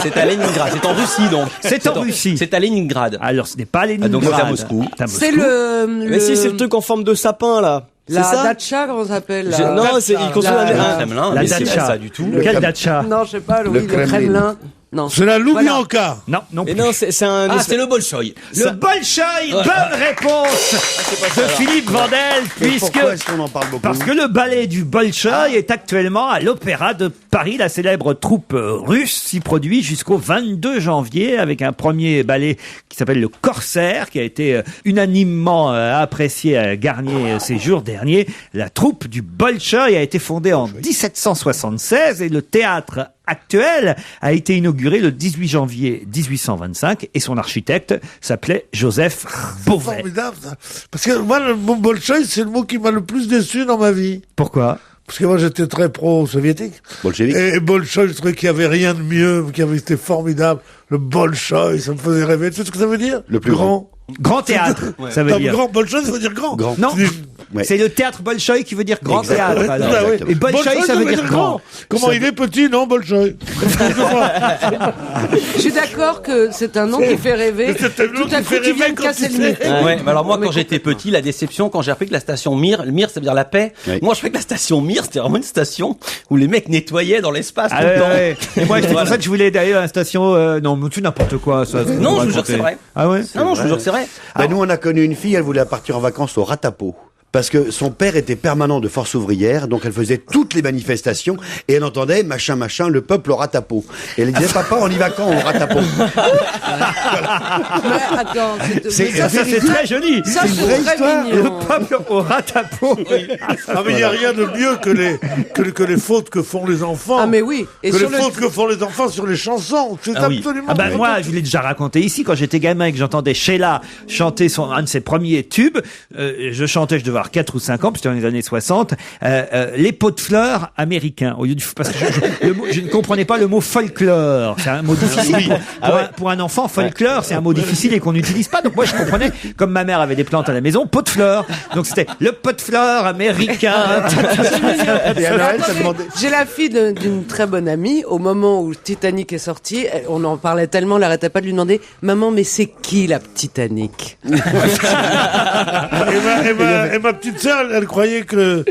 C'est à Leningrad. C'est en Russie, donc. C'est en Russie. C'est à Leningrad. Alors, ce n'est pas Leningrad. donc c'est à Moscou. C'est à C'est Moscou. Mais si, c'est le truc en forme de sapin, là. C'est La ça Dacha, comment ça s'appelle Je- Non, c'est, il construit La- un... Kremlin, La mais c'est Dacha. pas ça du tout. Quel Dacha? Non, je sais pas, Le le Kremlin. Kremlin. Non. C'est la Loubianka. Non, non Mais plus. non, c'est un... Ah, c'est le Bolchoï. Le Bolchoï, bonne réponse de Philippe Vandel, mais puisque... pourquoi est-ce qu'on en parle beaucoup Parce que le ballet du Bolchoï est actuellement à l'Opéra de Paris. La célèbre troupe russe s'y produit jusqu'au 22 janvier avec un premier ballet qui s'appelle le Corsaire, qui a été unanimement apprécié à Garnier ces jours derniers. La troupe du Bolchoï a été fondée en 1776 et le théâtre actuel a été inauguré le 18 janvier 1825 et son architecte s'appelait Joseph Beauvais. Formidable, ça. Parce que moi, le mot bolcheï, c'est le mot qui m'a le plus déçu dans ma vie. Pourquoi? Parce que moi, j'étais très pro-soviétique. Bolchevique. Et bolcheï, je trouvais qu'il n'y avait rien de mieux, c'était formidable. Le bolcheï, ça me faisait rêver. Tu sais ce que ça veut dire? Le plus grand. Grand théâtre, ça veut Non, dire. grand, bolcheï, ça veut dire grand. Grand. Non, Ouais. c'est le théâtre Bolchoï qui veut dire grand Exactement. théâtre. alors. Ah, oui. Et Bolchoï, ça veut dire grand. Comment il est petit, non, bolcheï? Je suis d'accord que c'est un nom qui fait rêver. C'est un nom Tout à qui coup, fait tu viens rêver de quand casser tu le sais. mythe. Ouais, mais alors moi, Mais quand j'étais petit, la déception, quand j'ai appris que la station Mir, le Mir, ça veut dire la paix. Oui. Moi, je croyais que la station Mir, c'était vraiment une station où les mecs nettoyaient dans l'espace Ah tout le ouais, temps. ouais. Et moi, c'est pour Voilà. ça que je voulais d'aller à la station. Non, mais tu n'importe quoi. Ça, Non, je vous jure que c'est vrai. Ah ouais. Non, non, je vous jure que c'est vrai. Ben, nous, on a connu une fille, elle voulait partir en vacances au Ratapo. Parce que son père était permanent de force ouvrière, donc elle faisait toutes les manifestations, et elle entendait machin, machin, le peuple au Ratapo. Et elle disait, papa, on y va quand au Ratapo? Mais attends, C'est mais ça, c'est très joli. ça, c'est une c'est vraie très histoire. Le mignon. peuple au ratapo. Ah, mais il n'y a rien de mieux que les fautes que font les enfants. Ah, mais oui. Et que sur les le... fautes que font les enfants sur les chansons. C'est Ah oui. absolument. Ah ben moi, je vous l'ai déjà raconté ici, quand j'étais gamin et que j'entendais Sheila chanter un de ses premiers tubes, je chantais, je devais avoir 4 ou 5 ans, puis c'était dans les années 60, les pots de fleurs américains, au lieu du, parce que je ne comprenais pas le mot folklore. C'est un mot difficile. Pour un enfant, folklore, c'est un mot difficile et qu'on n'utilise pas. Donc moi, je comprenais, comme ma mère avait des plantes à la maison, pot de fleurs. Donc c'était le pot de fleurs américain. Et à Noël, ça Attendez, demandait. j'ai la fille d'une très bonne amie. Au moment où Titanic est sorti, on en parlait tellement, elle n'arrêtait pas de lui demander « Maman, mais c'est qui la Titanic ?» Et ma petite sœur, elle croyait que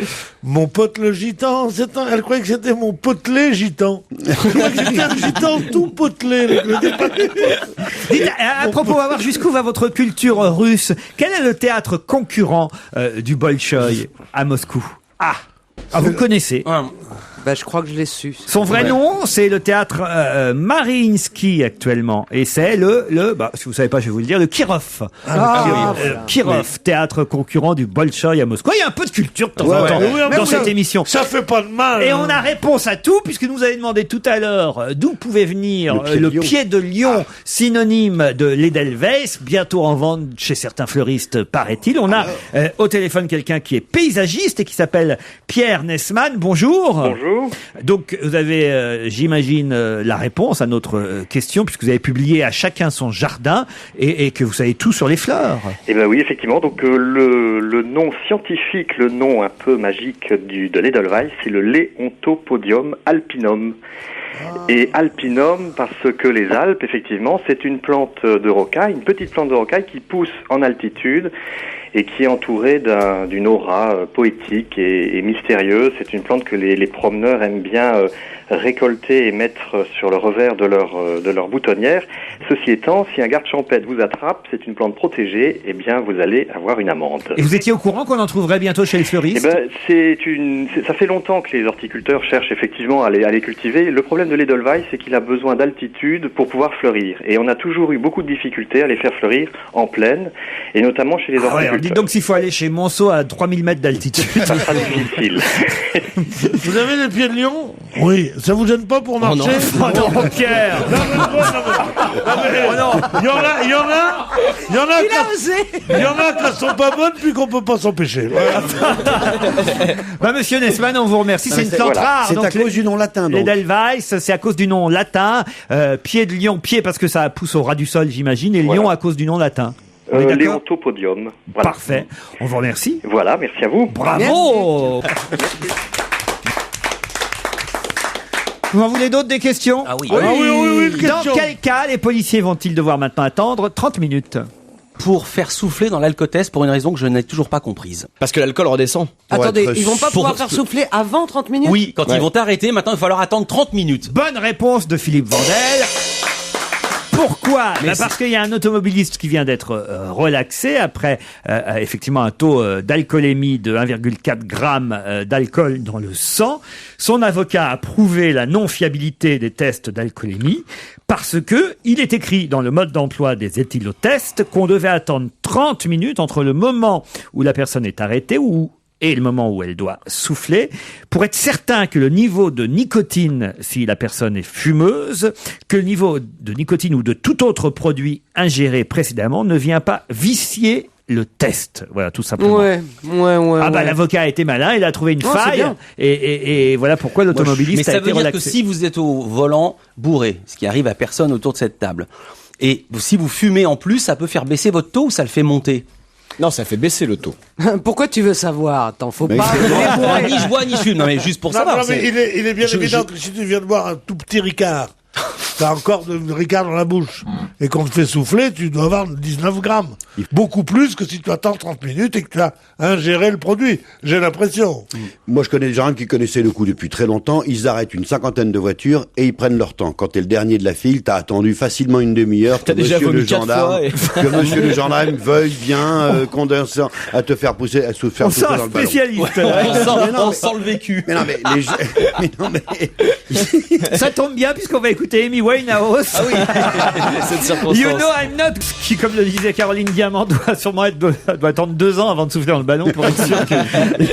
mon pote le gitan, elle croyait que c'était mon potelé gitan. Elle croyait que c'était un gitan tout potelé. Dites, à propos, on va voir jusqu'où va votre culture russe. Quel est le théâtre concurrent du Bolchoï à Moscou? Ah, vous connaissez. Bah, je crois que je l'ai su. Son vrai nom, c'est le théâtre Mariinsky actuellement. Et c'est bah, si vous savez pas, je vais vous le dire, le Kirov. Kirov, théâtre concurrent du Bolchoï à Moscou. Il y a un peu de culture de temps en temps dans cette émission. Ça fait pas de mal. Et on a réponse à tout, puisque nous avez demandé tout à l'heure d'où pouvait venir le pied de lion, synonyme de l'Edelweiss, bientôt en vente chez certains fleuristes, paraît-il. On a au téléphone quelqu'un qui est paysagiste et qui s'appelle Pierre Nessman. Bonjour. Bonjour. Donc, vous avez, j'imagine, la réponse à notre question, puisque vous avez publié à chacun son jardin et que vous savez tout sur les fleurs. Eh ben oui, effectivement. Donc le nom scientifique, le nom un peu magique de l'Edelweiss, c'est le Leontopodium alpinum. et alpinum parce que les Alpes, effectivement, c'est une plante de rocaille, une petite plante de rocaille qui pousse en altitude et qui est entourée d'une aura poétique et mystérieuse. C'est une plante que les promeneurs aiment bien récolter et mettre sur le revers de leur boutonnière. Ceci étant, si un garde champêtre vous attrape, c'est une plante protégée, eh bien vous allez avoir une amende. Et vous étiez au courant qu'on en trouverait bientôt chez les fleuristes? Ça fait longtemps que les horticulteurs cherchent effectivement à les cultiver. Le problème de l'Edelweiss, c'est qu'il a besoin d'altitude pour pouvoir fleurir. Et on a toujours eu beaucoup de difficultés à les faire fleurir en plaine, et notamment chez les horticulteurs. Dites donc s'il faut aller chez Monceau à 3000 mètres d'altitude. Ça sera difficile. Vous avez les pieds de lion? Oui. Ça vous gêne pas pour marcher? Oh non, Pierre! Il y en a qui sont pas bonnes puis qu'on peut pas s'empêcher. Monsieur Nesman, on vous remercie. C'est une plante rare. C'est à cause du nom latin. L'Edelweiss, c'est à cause du nom latin. Pied de lion, pied parce que ça pousse au ras du sol, j'imagine, et lion à cause du nom latin. Léontopodium. Voilà. Parfait. On vous remercie. Voilà, merci à vous. Bravo! Vous en voulez d'autres, des questions? Ah oui. Oui, Dans quel cas les policiers vont-ils devoir maintenant attendre 30 minutes? Pour faire souffler dans l'alcotest pour une raison que je n'ai toujours pas comprise. Parce que l'alcool redescend. Attendez, ils vont pas pouvoir faire souffler avant 30 minutes? Oui, quand ils vont arrêter, maintenant il va falloir attendre 30 minutes. Bonne réponse de Philippe Vandel. Pourquoi? Parce qu'il y a un automobiliste qui vient d'être relaxé après effectivement un taux d'alcoolémie de 1,4 g d'alcool dans le sang. Son avocat a prouvé la non-fiabilité des tests d'alcoolémie parce que il est écrit dans le mode d'emploi des éthylotests qu'on devait attendre 30 minutes entre le moment où la personne est arrêtée et le moment où elle doit souffler, pour être certain que le niveau de nicotine, si la personne est fumeuse, que le niveau de nicotine ou de tout autre produit ingéré précédemment ne vient pas vicier le test. Voilà, tout simplement. Ouais. L'avocat a été malin, il a trouvé une faille, et voilà pourquoi l'automobiliste a été relaxé. Mais ça veut dire que si vous êtes au volant bourré, ce qui arrive à personne autour de cette table, et si vous fumez en plus, ça peut faire baisser votre taux ou ça le fait monter? Non, ça fait baisser le taux. Pourquoi tu veux savoir? Faut pas. Ni je bois ni je fume. Non, mais juste pour savoir. Non, mais il est bien évident que si tu viens de boire un tout petit Ricard, t'as encore de Ricard dans la bouche, et qu'on te fait souffler, tu dois avoir 19 grammes. Beaucoup plus que si tu attends 30 minutes et que tu as ingéré le produit. J'ai l'impression. Moi, je connais des gens qui connaissaient le coup depuis très longtemps. Ils arrêtent une cinquantaine de voitures et ils prennent leur temps. Quand t'es le dernier de la file, t'as attendu facilement une demi-heure que monsieur le gendarme veuille bien condenser à te faire pousser, à se faire pousser dans le ballon. Spécialiste. On sent le vécu. Mais non, mais Ça tombe bien puisqu'on va écouter Amy Winehouse. Ah oui. Cette circonstance. You know I'm not, qui, comme le disait Caroline Diamant, doit attendre 2 ans avant de souffler dans le ballon pour être sûr que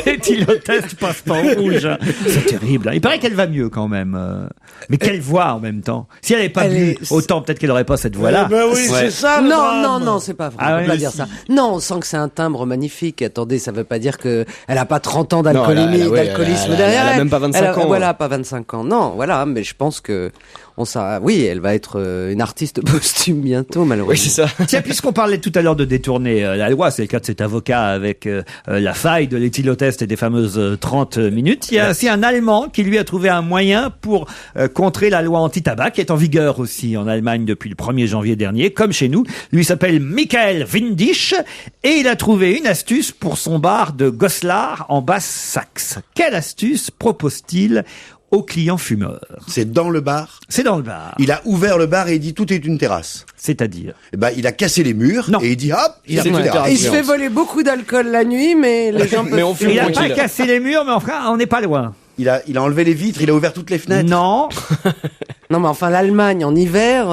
l'éthylotest passe pas en rouge. C'est terrible. Il paraît qu'elle va mieux quand même. Mais quelle voix en même temps. Si elle n'avait pas bu autant, peut-être qu'elle n'aurait pas cette voix-là. C'est ça. Non, c'est pas vrai. On peut pas dire ça. Non, on sent que c'est un timbre magnifique. Attendez, ça veut pas dire que elle a pas 30 ans d'alcoolisme derrière elle. Elle a même pas 25 ans. Voilà, pas 25 ans. Non, voilà, mais je pense que oui, elle va être une artiste posthume bientôt, malheureusement. Oui, c'est ça. Tiens, puisqu'on parlait tout à l'heure de détourner la loi, c'est le cas de cet avocat avec la faille de l'éthylotest et des fameuses 30 minutes. Il y a aussi un Allemand qui lui a trouvé un moyen pour contrer la loi anti-tabac, qui est en vigueur aussi en Allemagne depuis le 1er janvier dernier, comme chez nous. Lui s'appelle Michael Windisch et il a trouvé une astuce pour son bar de Goslar en Basse-Saxe. Quelle astuce propose-t-il aux clients fumeurs? c'est dans le bar. C'est dans le bar. Il a ouvert le bar et il dit tout est une terrasse. C'est-à-dire? Il a cassé les murs et il dit hop, il a C'est une une terrasse. Et il se fait voler beaucoup d'alcool la nuit, mais les gens peuvent on fume Il n'a tranquille. pas cassé les murs, mais enfin, on n'est pas loin. Il a enlevé les vitres, il a ouvert toutes les fenêtres. Non. Non, mais enfin, l'Allemagne, en hiver,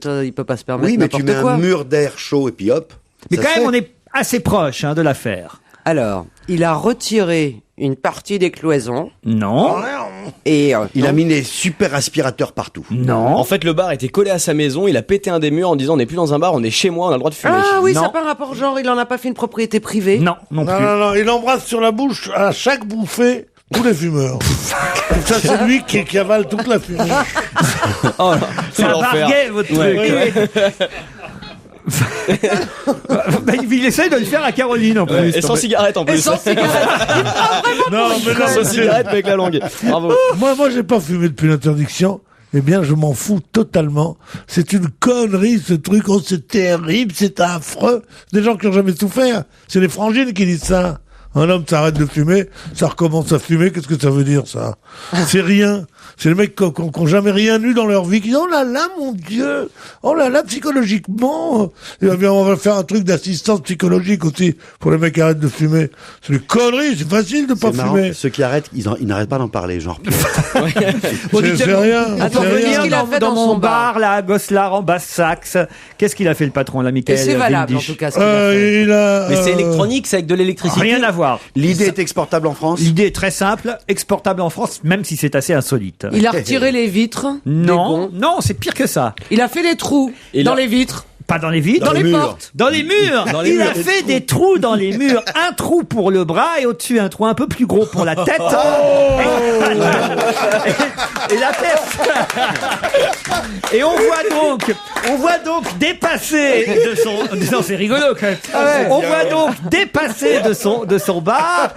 il peut pas se permettre Oui, mais tu n'importe mets quoi. un mur d'air chaud et puis hop. Mais ça quand se même, fait. on est assez proche de l'affaire. Alors, il a retiré une partie des cloisons Non. et Il a mis des super aspirateurs partout. Non. En fait, le bar était collé à sa maison, il a pété un des murs en disant on n'est plus dans un bar, on est chez moi, on a le droit de fumer. Ah oui, Non. ça n'a pas un rapport genre, il en a pas fait une propriété privée. Non, non plus. Non, il embrasse sur la bouche à chaque bouffée tous les fumeurs. Comme ça, c'est lui qui avale toute la fumée. Oh là, C'est un l'enfer. barguet, votre truc. Il essaie de le faire à Caroline en plus. Et sans cigarette en plus. Et sans cigarette. Non, mais non, Sans cigarette mais avec la langue. Bravo. Moi, j'ai pas fumé depuis l'interdiction. eh bien, je m'en fous totalement. C'est une connerie, ce truc. Oh, c'est terrible, c'est affreux. Des gens qui n'ont jamais souffert. C'est les frangines qui disent ça. Un homme s'arrête de fumer, ça recommence à fumer, qu'est-ce que ça veut dire, ça? C'est rien. C'est les mecs qui n'ont jamais rien eu dans leur vie, qui disent, oh là là, mon Dieu! Oh là là, psychologiquement! Et bien, on va faire un truc d'assistance psychologique aussi, pour les mecs qui arrêtent de fumer. C'est des conneries, c'est facile de pas fumer. Ceux qui arrêtent, ils n'arrêtent pas d'en parler, genre. C'est rien. On peut revenir Qu'est-ce qu'il a fait dans dans mon son bar, là, à Goslar, en Basse-Saxe. Qu'est-ce qu'il a fait, le patron, là, Et Michael c'est valable, en Windisch? tout cas, ce qu'il a fait. Mais c'est électronique, c'est avec de l'électricité. Rien à voir. L'idée est exportable en France? L'idée est très simple, exportable en France, même si c'est assez insolite. Il a retiré les vitres. des Non, gonds. non, c'est pire que ça. Il a fait des trous dans les vitres. Pas dans les vitres. Dans les portes. Dans les murs. Dans les Il murs. a fait des trous dans les murs. Un trou pour le bras et au-dessus un trou un peu plus gros pour la tête. Et la tête. Et on voit donc dépasser de son. Non, c'est rigolo quand même. On voit donc dépasser de son bas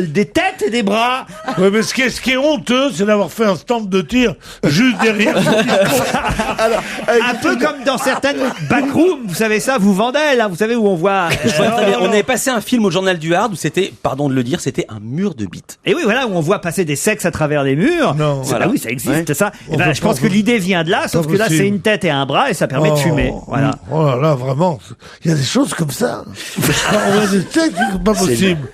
des têtes et des bras. Ouais, mais ce qui est honteux, c'est d'avoir fait un stand de tir juste derrière. Un peu comme dans certaines backrooms, vous savez ça, vous Vandel, hein, vous savez où on voit. On avait passé un film au Journal du Hard où c'était, pardon de le dire, c'était un mur de bites. Et oui, voilà, où on voit passer des sexes à travers les murs. Non. Voilà. Bah oui, ça existe, ça. Et On ben, peut je pense pas- que l'idée vient de là, sauf que là, possible. c'est une tête et un bras et ça permet de fumer. Voilà. Oh là là, vraiment. Il y a des choses comme ça. On voit des textes, c'est pas possible.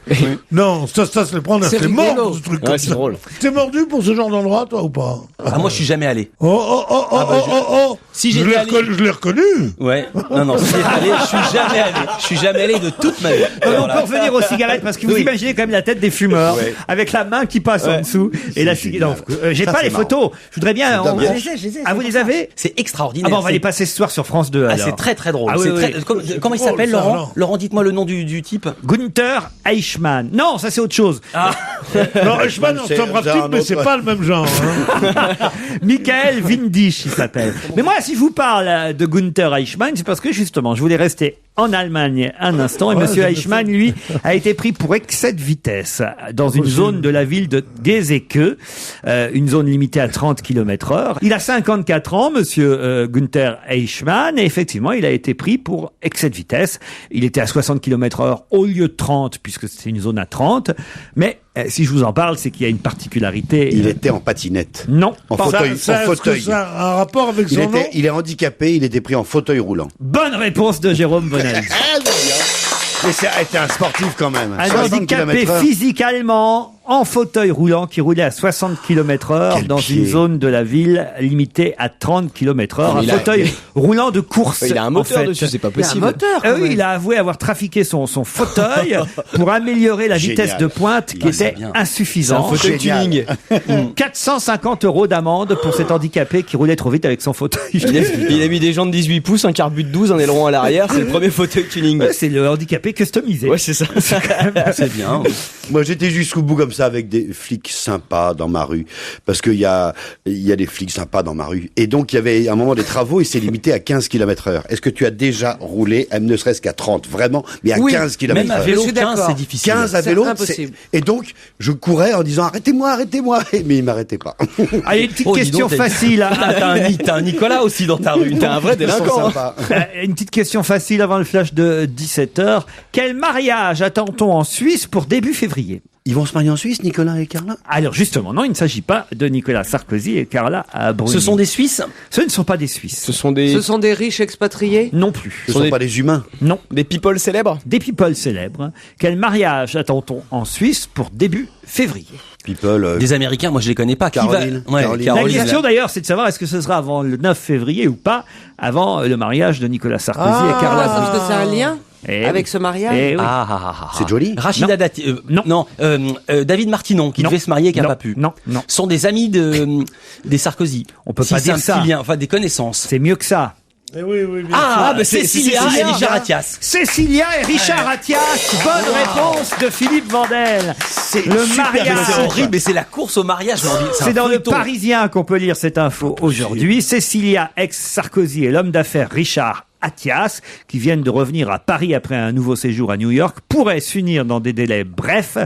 Non, ça se les prendre. C'est C'est mort, rigolo. ce truc Ouais, comme c'est ça. drôle. T'es mordu pour ce genre d'endroit, toi, ou pas? Ah, moi, je suis jamais allé. Oh. Si je j'étais l'ai allé- je l'ai reconnu. Ouais. Non, si j'étais allé, je suis jamais allé. Je suis jamais allé de toute ma vie. On Alors là- peut revenir aux cigarettes parce que vous Oui. imaginez quand même la tête des fumeurs avec la main qui passe en dessous et la cigarette. J'ai Ça, pas c'est les marrant. photos. Je voudrais bien. dingue. Ah, vous les avez? C'est extraordinaire. Ah bon, on va C'est- les passer ce soir sur France 2. Ah, alors. c'est très très drôle. Ah oui, C'est oui. très- Comment il s'appelle, ça, Laurent non. Laurent, dites-moi le nom du type. Gunther Eichmann. Non, ça c'est autre chose. Non, Eichmann, on c'est s'embrasse un mais autre, c'est ouais. pas le même genre. Hein. Michael Windisch, il s'appelle. Mais moi, si je vous parle de Gunther Eichmann, c'est parce que justement, je voulais rester en Allemagne un instant et monsieur Eichmann, lui, a été pris pour excès de vitesse dans une zone de la ville de Geseke, une zone limitée à 30 km/h. Il a 54 ans, monsieur Gunther Eichmann, et effectivement, il a été pris pour excès de vitesse. Il était à 60 km/h au lieu de 30, puisque c'est une zone à 30. Mais si je vous en parle, c'est qu'il y a une particularité. Il était en patinette. Non, En pas- fauteuil. Ça, En est-ce que fauteuil. ça a un rapport avec son nom? Il est handicapé, il était pris en fauteuil roulant. Bonne réponse de Jérôme Bonaldi. Mais c'était un sportif quand même. Un 60 handicapé km/h. physiquement en fauteuil roulant qui roulait à 60 km/h Quel dans pied. une zone de la ville limitée à 30 km/h. Un Il a- fauteuil roulant de course. Il a un en moteur fait. dessus, c'est pas Il y a un possible. moteur. Ah quand oui, même. il a avoué avoir trafiqué son fauteuil pour améliorer la Génial. vitesse de pointe qui Bah, c'est était bien. C'est un insuffisante. fauteuil Génial. tuning. 450 € d'amende pour cet handicapé qui roulait trop vite avec son fauteuil. Il a mis des jantes 18 pouces, un carbut de 12, un aileron à l'arrière. C'est le premier fauteuil tuning. Ouais, c'est le handicapé customisé. Ouais, c'est ça. C'est bien. Moi, j'étais jusqu'au bout comme ça avec des flics sympas dans ma rue. Parce qu'il y a des flics sympas dans ma rue. Et donc, il y avait à un moment des travaux et c'est limité à 15 km/h. Est-ce que tu as déjà roulé, ne serait-ce qu'à 30, vraiment, mais à Oui. 15 Même à km/h? vélo, Je suis 15, d'accord. c'est difficile. 15 à C'est vélo, impossible. et donc je courais en disant arrêtez-moi, mais il m'arrêtait pas. Allez, une petite Oh, dis question donc, t'es- facile. hein. T'as un Nicolas aussi dans ta rue. T'es un vrai Ils sont délinquant. hein. sympas. Une petite question facile avant le flash de 17h. Quel mariage attend-on en Suisse pour début février? Ils vont se marier en Suisse, Nicolas et Carla? Alors justement, non, il ne s'agit pas de Nicolas Sarkozy et Carla Bruni. Ce sont des Suisses. Ce ne sont pas des Suisses. Ce sont des, Ce sont des riches expatriés. Non plus. Ce sont sont des- pas des humains. Non. des people célèbres. Des people célèbres. Quel mariage attend-on en Suisse pour début février? People. Des Américains, moi je les connais pas. Caroline. Qui va... Ouais, Caroline. La Caroline. question d'ailleurs, c'est de savoir est-ce que ce sera avant le 9 février ou pas, avant le mariage de Nicolas Sarkozy et Carla Ah, Bruni. parce que c'est un lien Eh avec oui. ce mariage. Eh oui. C'est joli. Rachida Dati. Non. David Martinon, qui Non. devait se marier, qui n'a Non. pas pu. Non, non. Sont des amis des Sarkozy. On peut Si pas c'est dire un ça. petit lien, enfin des connaissances. C'est mieux que ça. Eh oui, bien Bah c'est Cécilia et Richard Attias. Cécilia et Richard Attias. Bonne réponse de Philippe Vandel. C'est Le super mariage. bien. C'est horrible, mais c'est la course au mariage. mais on dit- C'est un dans le feuilleton. Parisien qu'on peut lire cette info aujourd'hui. Cécilia, ex-Sarkozy, et l'homme d'affaires Richard Attias, qui viennent de revenir à Paris après un nouveau séjour à New York, pourraient s'unir dans des délais brefs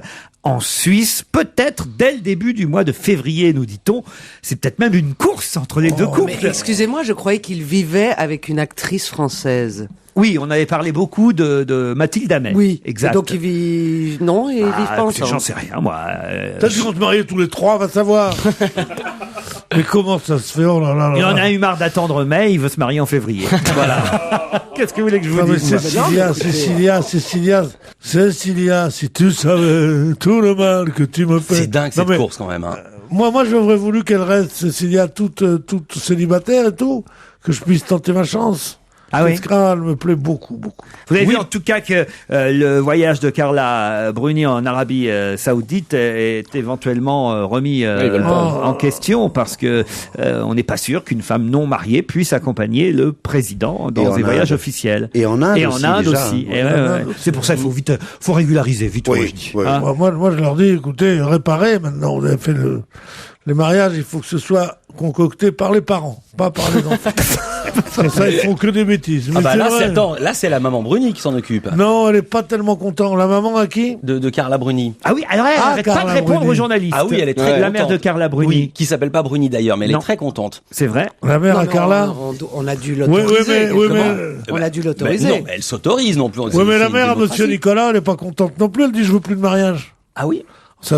en Suisse, peut-être dès le début du mois de février, nous dit-on. C'est peut-être même une course entre les deux couples. Mais excusez-moi, je croyais qu'il vivait avec une actrice française. Oui, on avait parlé beaucoup de Mathilde Hamet. Oui, exact. Et donc ils vivent... Non, ils vivent pas écoutez, ensemble. j'en sais rien, moi. Peut-être qu'ils vont se marier tous les trois, va savoir. Mais comment ça se fait? Oh là là là. Il en a eu marre d'attendre mai, il veut se marier en février. Voilà. Qu'est-ce que vous voulez que je Non, vous mais dise, moi Cécilia, si tu savais tout le mal que tu me fais. C'est dingue Non, cette mais, course quand même. Hein. Moi, j'aurais voulu qu'elle reste, Cécilia, toute célibataire et tout, que je puisse tenter ma chance. Ah oui. Elle me plaît beaucoup. Vous avez vu en tout cas que le voyage de Carla Bruni en Arabie Saoudite est éventuellement remis en question parce que on n'est pas sûr qu'une femme non mariée puisse accompagner le président dans des voyages officiels. Et en Inde aussi. C'est pour ça qu'il faut régulariser vite. Oui, moi, je dis. oui. Hein. Moi, je leur dis, écoutez, réparez maintenant. Vous avez fait les mariages, il faut que ce soit concocté par les parents, pas par les enfants. ça, ils font que des bêtises. Mais Là, c'est la maman Bruni qui s'en occupe. Non, elle est pas tellement contente. La maman à qui? De Carla Bruni. Ah oui, alors elle n'arrête pas de Carla répondre Bruni. aux journalistes. Ah oui, elle est très la contente. mère de Carla Bruni. Oui, qui s'appelle pas Bruni d'ailleurs, mais elle Non. est très contente. C'est vrai. La mère à Carla? On a dû Oui, l'autoriser. oui, justement. mais- On a dû Mais l'autoriser. non, mais elle s'autorise non plus. Oui, mais la mère à monsieur Nicolas, elle est pas contente non plus. Elle dit, je veux plus de mariage. Ah oui. Ça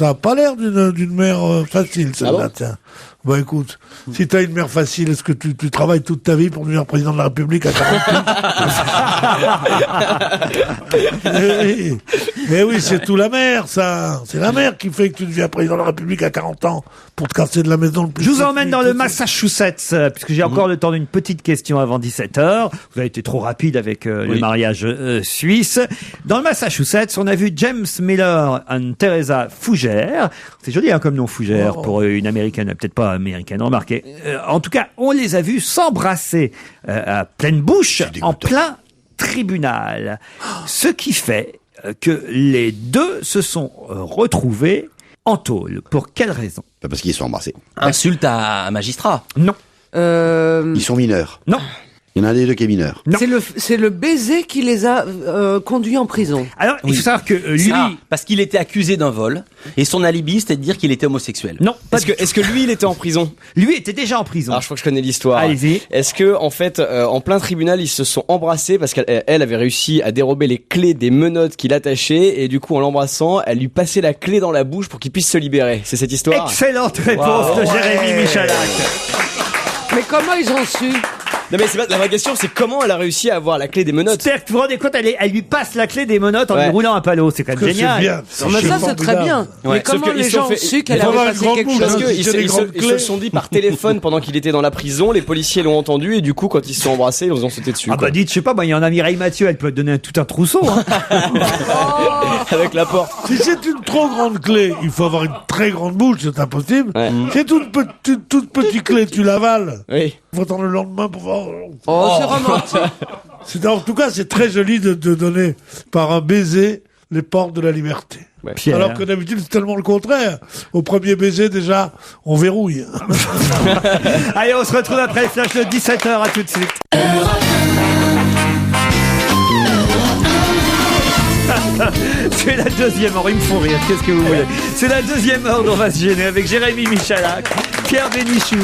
a pas l'air d'une mère facile, celle-là, bon tiens. Bah écoute, si t'as une mère facile, est-ce que tu travailles toute ta vie pour devenir président de la République à 40 ans? Eh oui, c'est tout la mère, ça. C'est la mère qui fait que tu deviens président de la République à 40 ans pour te casser de la maison le plus. Je vous emmène dans le Massachusetts, puisque j'ai encore le temps d'une petite question avant 17h. Vous avez été trop rapide avec le mariage suisse. Dans le Massachusetts, on a vu James Miller et Teresa Fougère. C'est joli hein, comme nom Fougère pour une américaine, peut-être pas américaine, remarquez. En tout cas, on les a vus s'embrasser à pleine bouche en plein tribunal. Ce qui fait que les deux se sont retrouvés en tôle. Pour quelle raison? Parce qu'ils sont embrassés. Insulte à un magistrat. Non. Ils sont mineurs. Non. Il y en a un des deux qui est mineur. Non. C'est le baiser qui les a conduits en prison. Alors, il faut savoir que lui... parce qu'il était accusé d'un vol, et son alibi, c'était de dire qu'il était homosexuel. Non. Est-ce que lui, il était en prison? Lui était déjà en prison. Alors, je crois que je connais l'histoire. Allez-y. Est-ce que, en fait, en plein tribunal, ils se sont embrassés parce qu'elle avait réussi à dérober les clés des menottes qu'il attachait, et du coup, en l'embrassant, elle lui passait la clé dans la bouche pour qu'il puisse se libérer. C'est cette histoire? Excellente réponse de Jérémy Michalak. Mais comment ils ont su? Non mais c'est pas, la vraie question, c'est comment elle a réussi à avoir la clé des menottes? C'est-à-dire que vous vous rendez compte, elle lui passe la clé des menottes en lui Ouais. roulant un palo. C'est quand même Que c'est génial. bien. Non, mais ça, c'est très bien. Ouais. Mais comment Sauf que les ils se gens sont ont fait- su qu'elle il faut avait avoir passé une grande quelque bouche, chose? Parce hein, qu'ils si c'est des grandes ils se clés. sont dit par téléphone pendant qu'il était dans la prison, les policiers l'ont entendu et du coup quand ils se sont embrassés, ils ont sauté dessus. Ah quoi. bah dites, je sais pas, il y en a Mireille Mathieu, elle peut te donner tout un trousseau. Hein. Avec la porte. Si c'est une trop grande clé, il faut avoir une très grande bouche, c'est impossible. Ouais. C'est toute petite clé, tu l'avales. Oui. Il faut attendre le lendemain pour voir. Oh, c'est romantique. En tout cas, c'est très joli de donner par un baiser les portes de la liberté. Pierre. Alors que d'habitude, c'est tellement le contraire. Au premier baiser, déjà, on verrouille. Allez, on se retrouve après le flash de 17h. À tout de suite. C'est la deuxième heure, ils me font rire, qu'est-ce que vous voulez. C'est la deuxième heure d'On va se gêner avec Jérémy Michalak, Pierre Bénichou,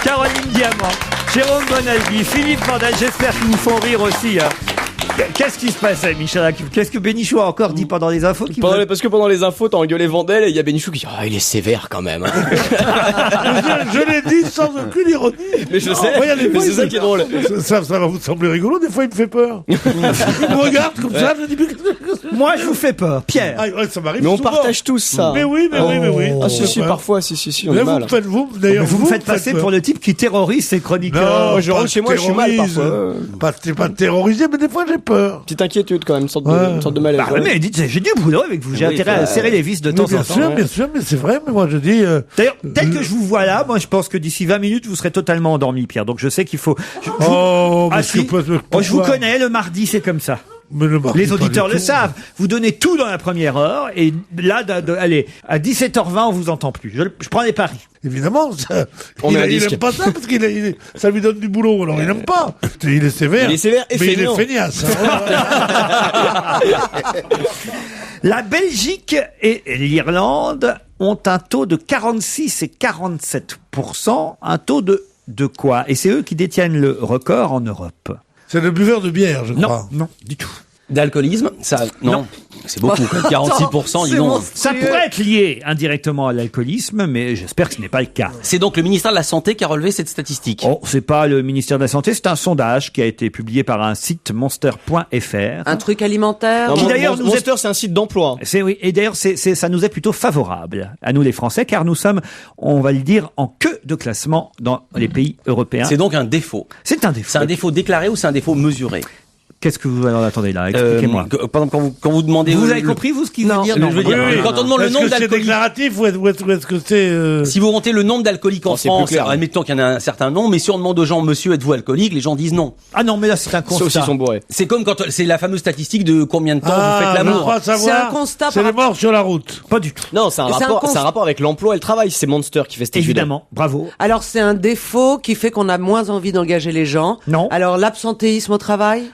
Caroline Diamant, Jérôme Bonaldi, Philippe Vandel, j'espère qu'ils vous font rire aussi. Hein. Qu'est-ce qui se passe avec Michalak? Qu'est-ce que Bénichou a encore dit pendant les infos Parce que pendant les infos, t'as engueulé Vandel et il y a Bénichou qui dit il est sévère quand même. Hein. je l'ai dit sans aucune ironie. Mais je sais, Regarde, des mais fois, c'est il ça me- qui est drôle. Ça va vous sembler rigolo, des fois il me fait peur. Il me regarde comme ça, je dis Moi, je vous fais peur. Pierre. Ah, ouais, ça m'arrive Mais on souvent. partage tous ça. Mais oui. Ah si, Ouais. parfois, si, on Mais est vous mal. me faites, D'ailleurs, vous me faites passer pour le type qui terrorise ses chroniqueurs. Non, Moi, je rentre chez moi, je suis mal terrorise. parfois. T'es pas terrorisé, mais des fois j'ai peur. Petite inquiétude quand même, une sorte Ouais. de malaise. Bah ouais, mais dites, j'ai du boulot avec vous. J'ai Oui, intérêt à serrer les vis de temps en temps. Bien sûr, mais c'est vrai, mais moi je dis... D'ailleurs, tel que je vous vois là, moi je pense que d'ici 20 minutes, vous serez totalement endormi, Pierre. Donc je sais qu'il faut... Oh, Ah parce si. que Oh, je vous connais, le mardi, c'est comme ça. Mais ne marquez Les pas auditeurs du le tout. savent. Vous donnez tout dans la première heure et là, allez, à 17h20, on vous entend plus. Je prends les paris. Évidemment, ça, On il met un disque. aime pas ça parce ça lui donne du boulot. Alors il aime pas. Il est sévère. Il est sévère et mais feignant. il est feignace. Hein. La Belgique et l'Irlande ont un taux de 46 et 47%. Un taux de quoi? Et c'est eux qui détiennent le record en Europe. C'est le buveur de bière, je crois. Non, du tout. D'alcoolisme, ça, non. C'est beaucoup, 46%, dis donc. Ça pourrait être lié indirectement à l'alcoolisme, mais j'espère que ce n'est pas le cas. C'est donc le ministère de la Santé qui a relevé cette statistique. Oh, c'est pas le ministère de la Santé, c'est un sondage qui a été publié par un site monster.fr. Un truc alimentaire. Non, Qui d'ailleurs nous Monster, c'est un site d'emploi. Oui, et d'ailleurs, ça nous est plutôt favorable à nous les Français, car nous sommes, on va le dire, en queue de classement dans les pays européens. C'est donc un défaut. C'est un défaut. C'est un défaut déclaré ou c'est un défaut mesuré? Qu'est-ce que vous attendez là? Expliquez-moi. Par exemple, quand vous demandez... Vous avez compris, vous, ce qu'il veut dire? Je veux dire, quand on demande le Est-ce nombre que c'est d'alcooliques... déclaratif ou est-ce que c'est... Si vous comptez le nombre d'alcooliques en c'est plus France, clair. admettons qu'il y en a un certain nombre, mais si on demande aux gens, monsieur, êtes-vous alcoolique, les gens disent non. Ah non, mais là, c'est un Ceux aussi constat. sont bourrés. C'est comme quand c'est la fameuse statistique de combien de temps vous faites je l'amour. crois savoir. C'est un constat C'est par les morts sur la route. Pas du tout. Non, c'est un Et c'est un rapport, c'est un rapport avec l'emploi et le travail. C'est Monster qui fait cette étude. Évidemment. Bravo. Alors c'est un défaut qui fait qu'on a moins envie d'engager les gens. Non. Alors l'absentéisme au travail.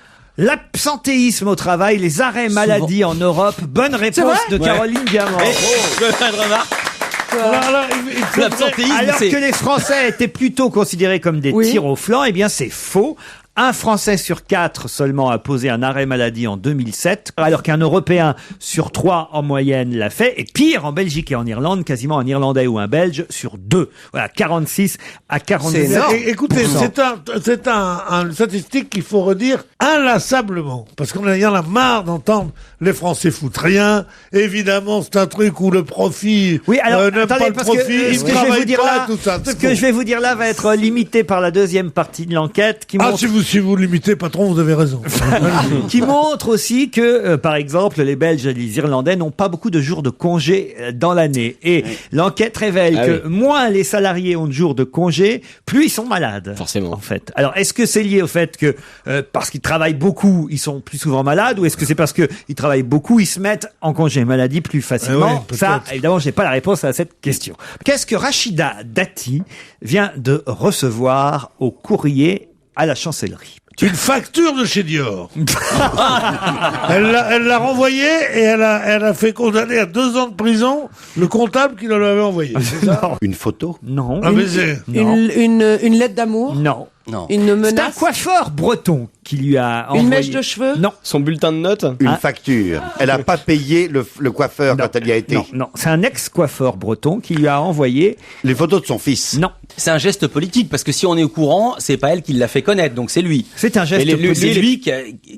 L'absentéisme au travail, les arrêts maladie en Europe. Bonne réponse vrai de Caroline Diamant. Je fais une remarque. Alors, il faudrait- L'absentéisme, Alors c'est... que les Français étaient plutôt considérés comme des Oui. tirs au flanc, eh bien c'est faux. Un Français sur 4 seulement a posé un arrêt maladie en 2007, alors qu'un Européen sur 3 en moyenne l'a fait. Et pire, en Belgique et en Irlande, quasiment un Irlandais ou un Belge sur 2. Voilà, 46 à 42. C'est énorme. Écoutez, c'est une statistique qu'il faut redire inlassablement. Parce qu'on y en a marre d'entendre les Français foutent rien. Évidemment, c'est un truc où le profit, Oui, alors n'aime attendez, pas le parce profit, que il ce que je vais vous travaille dire pas, là, tout ça. ce que je vais vous dire là va être limité par la deuxième partie de l'enquête qui Ah, montre si vous limitez, patron, vous avez raison. qui montre aussi que, par exemple, les Belges et les Irlandais n'ont pas beaucoup de jours de congé dans l'année. Et l'enquête révèle Ah que oui. moins les salariés ont de jours de congé, plus ils sont malades. Forcément. En fait. Alors, est-ce que c'est lié au fait que, parce qu'ils travaillent beaucoup, ils sont plus souvent malades, ou est-ce que c'est parce qu'ils travaillent beaucoup, ils se mettent en congé maladie plus facilement? peut-être. Ça, évidemment, j'ai pas la réponse à cette question. Qu'est-ce que Rachida Dati vient de recevoir au courrier à la chancellerie? Une facture de chez Dior. Elle l'a renvoyée et elle a fait condamner à 2 ans de prison le comptable qui lui avait envoyé. C'est ça? Une photo? Non. Un baiser. Non. Une lettre d'amour. Non. Non. Une C'est un menace. coiffeur breton qui lui a envoyé. Une mèche de cheveux. Non. Son bulletin de notes. Une facture. Elle n'a pas payé le coiffeur Non. quand elle y a été. Non. C'est un ex-coiffeur breton qui lui a envoyé. Les photos de son fils. Non. C'est un geste politique, parce que si on est au courant, c'est pas elle qui l'a fait connaître, donc c'est lui. C'est un geste Et C'est politique. lui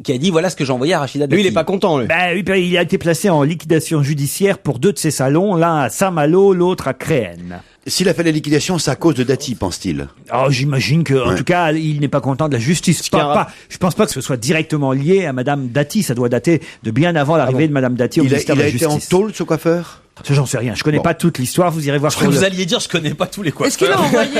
qui a dit voilà ce que j'ai envoyé à Rachida Dati. Lui, il est pas content, lui. Ben oui, il a été placé en liquidation judiciaire pour 2 de ses salons, l'un à Saint-Malo, l'autre à Créenne. S'il a fait la liquidation, c'est à cause de Dati, pense-t-il. Alors j'imagine que, en tout cas, il n'est pas content de la justice. Je pense pas que ce soit directement lié à Madame Dati. Ça doit dater de bien avant l'arrivée de Madame Dati au ministère Il de a la été en Justice. tôle, ce coiffeur? Ça, j'en sais rien. Je connais pas toute l'histoire. Vous irez voir sur Vous le... alliez dire je connais pas tous les coiffeurs. Est-ce qu'il a envoyé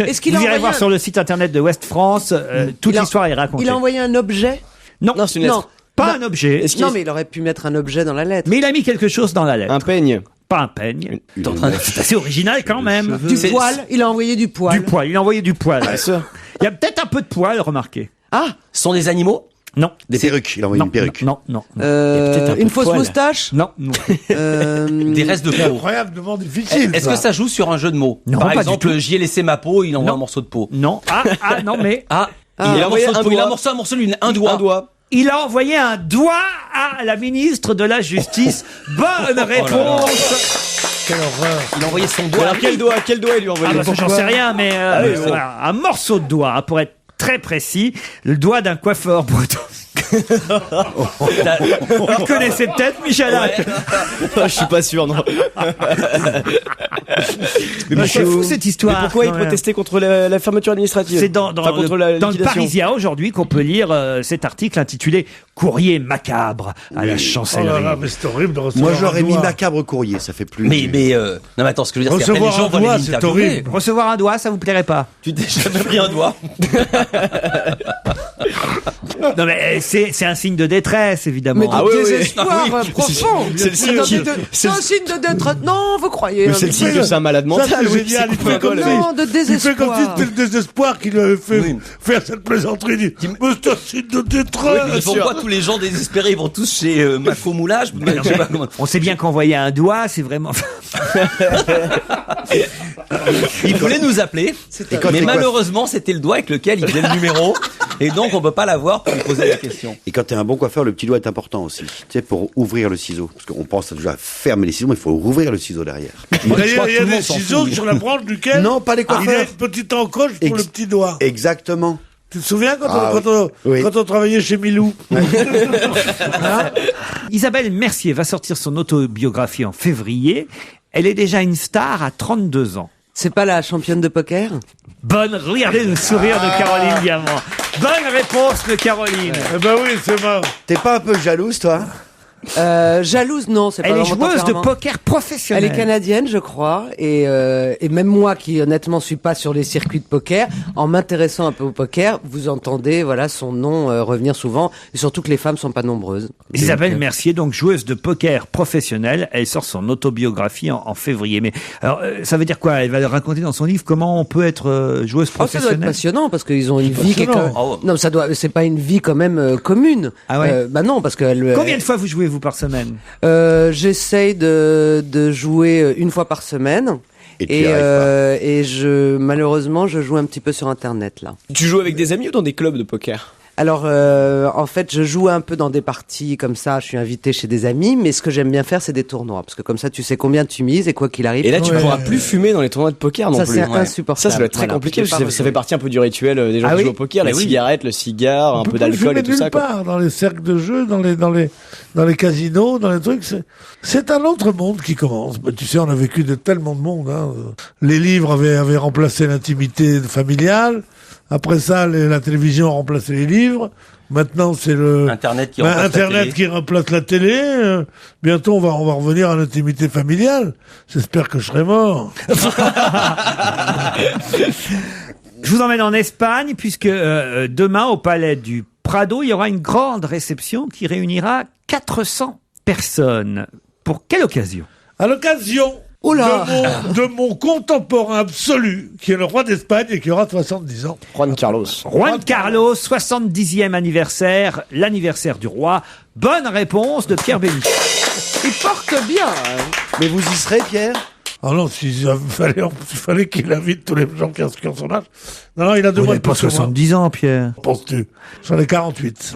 Est-ce qu'il a Vous irez envoyé voir sur le site internet de West France. Toute Il a- l'histoire est racontée. Il a envoyé un objet. Non, Non, c'est une lettre. pas Non. un objet. Est-ce qu'il Non, mais il aurait pu mettre un objet dans la lettre. Mais il a mis quelque chose dans la lettre. Un peigne. Pas un peigne. T'es en train de- C'est assez original quand même. Du C'est- poil. Il a envoyé du poil. Du poil. Il a envoyé du poil. Ça. Il y a peut-être un peu de poil, remarquez. Ah. Ce sont des animaux. Non. Des perruques. Il a envoyé Non, une perruque. non, non. Il y a peut-être un peu Une de fausse poil. moustache. Non, non. Des restes de C'est peau. incroyablement difficile. Est-ce que ça joue sur un jeu de mots? Non, Par pas du exemple, tout. j'y ai laissé ma peau, il envoie Non. un morceau de peau. Non. Non, mais Ah, il a envoyé un doigt. Il a un morceau de lune, un doigt. Un doigt. il a envoyé un doigt à la ministre de la Justice. Bonne réponse. Quelle horreur. Il a envoyé son doigt. Alors quel doigt il lui a Ah envoyé? bah ça, j'en sais rien, mais voilà, un morceau de doigt, hein, pour être très précis, le doigt d'un coiffeur breton. Vous le connaissez peut-être, Michel Hack. Je suis pas sûr, non. Mais c'est fou cette histoire. Mais pourquoi il quand même. protestait contre la fermeture administrative? C'est dans Enfin, contre la dans le liquidation. Parisien aujourd'hui qu'on peut lire cet article intitulé Courrier macabre à la Oh chancellerie. là là, mais c'est horrible de recevoir Moi, j'aurais un mis doigt. macabre courrier, ça fait plus. Non mais attends, ce que je veux dire, c'est qu'après les Recevoir gens un vont doigt, les c'est interviewer. horrible. Recevoir un doigt, ça vous plairait pas? Tu t'es jamais pris un doigt? Non mais c'est c'est un signe de détresse, évidemment. Mais de Ah oui, oui. désespoir profond. C'est C'est un signe de détresse. Non, vous croyez. Mais c'est le signe que c'est un malade Ça, mental. c'est Oui, génial. c'est Il fait comme complètement- Non, de Il fait comme désespoir. si c'était le désespoir qui lui avait fait Oui. faire cette plaisanterie. Il dit, mais c'est un signe de détresse. Ils font quoi tous les gens désespérés? Ils vont tous chez Mafo Moulage? Je sais pas comment. On sait bien qu'envoyer un doigt, c'est vraiment... Il voulait nous appeler, quand mais c'est quoi malheureusement c'était le doigt avec lequel il faisait le numéro, et donc on peut pas l'avoir pour lui poser la question. Et quand t'es un bon coiffeur, le petit doigt est important aussi. Tu sais, pour ouvrir le ciseau. Parce qu'on pense déjà à fermer les ciseaux, mais il faut rouvrir le ciseau derrière. D'ailleurs, il y a tout le des monde s'en ciseaux fout. sur la branche duquel Non, pas les il y a coiffeurs. une petite encoche pour le petit doigt. Exactement. Tu te souviens quand, Ah, oui. quand on travaillait chez Milou? Isabelle Mercier va sortir son autobiographie en février. Elle est déjà une star à 32 ans. C'est pas la championne de poker? Regardez le sourire de Caroline Diamant. Bonne réponse de Caroline. Eh ben oui, c'est marrant. T'es pas un peu jalouse, toi? Jalouse, non, c'est pas Elle est dans mon joueuse de tempérament. poker Elle professionnelle. est canadienne, je crois, et même moi qui honnêtement suis pas sur les circuits de poker, en m'intéressant un peu au poker, vous entendez voilà son nom revenir souvent, et surtout que les femmes sont pas nombreuses. Isabelle Mercier, donc joueuse de poker professionnelle, elle sort son autobiographie en février. Mais alors, ça veut dire quoi? Elle va raconter dans son livre comment on peut être joueuse Oh, ça doit être professionnelle. passionnant parce qu'ils ont une vie qui est quand même... Ah ouais. Non, c'est pas une vie quand même commune. Ah ouais. Bah non, parce que Combien de fois vous jouez vous par semaine? j'essaye de jouer une fois par semaine. Et tu y arrives pas. Malheureusement, je joue un petit peu sur Internet, là. Tu joues avec des amis ou dans des clubs de poker? Alors, en fait, je joue un peu dans des parties comme ça. Je suis invité chez des amis, mais ce que j'aime bien faire, c'est des tournois, parce que comme ça, tu sais combien tu mises et quoi qu'il arrive. Et là, tu Ouais. pourras plus fumer dans les tournois de poker non ça, plus. c'est Ouais. insupportable. Ça doit être très Voilà. compliqué, Je parce peux que pas ça fait partie un peu du rituel des gens Ah qui oui jouent au poker, la Mais oui. cigarette, le cigare, un On peu peut pas d'alcool et fumer tout ça, nulle quoi. part, dans les cercles de jeu, dans les casinos, dans les trucs. C'est un autre monde qui commence. Bah, tu sais, on a vécu de tellement de monde. Hein. Les livres avaient remplacé l'intimité familiale. Après ça, la télévision a remplacé les livres. Maintenant, c'est Internet qui remplace la Internet télé. qui remplace la télé. Bientôt, on va revenir à l'intimité familiale. J'espère que je serai mort. Je vous emmène en Espagne puisque demain au palais du Prado, il y aura une grande réception qui réunira 400 personnes. Pour quelle occasion? À l'occasion Oh là de mon contemporain absolu, qui est le roi d'Espagne et qui aura 70 ans. Juan Carlos. Juan Carlos, 70e anniversaire, l'anniversaire du roi. Bonne réponse de Pierre Bénichou. Il porte bien. Hein. Mais vous y serez, Pierre? Ah non, il fallait qu'il invite tous les gens qui ont son âge. Non, il a 2 mois de plus que moi. ans, Pierre. Penses-tu? J'en ai 48.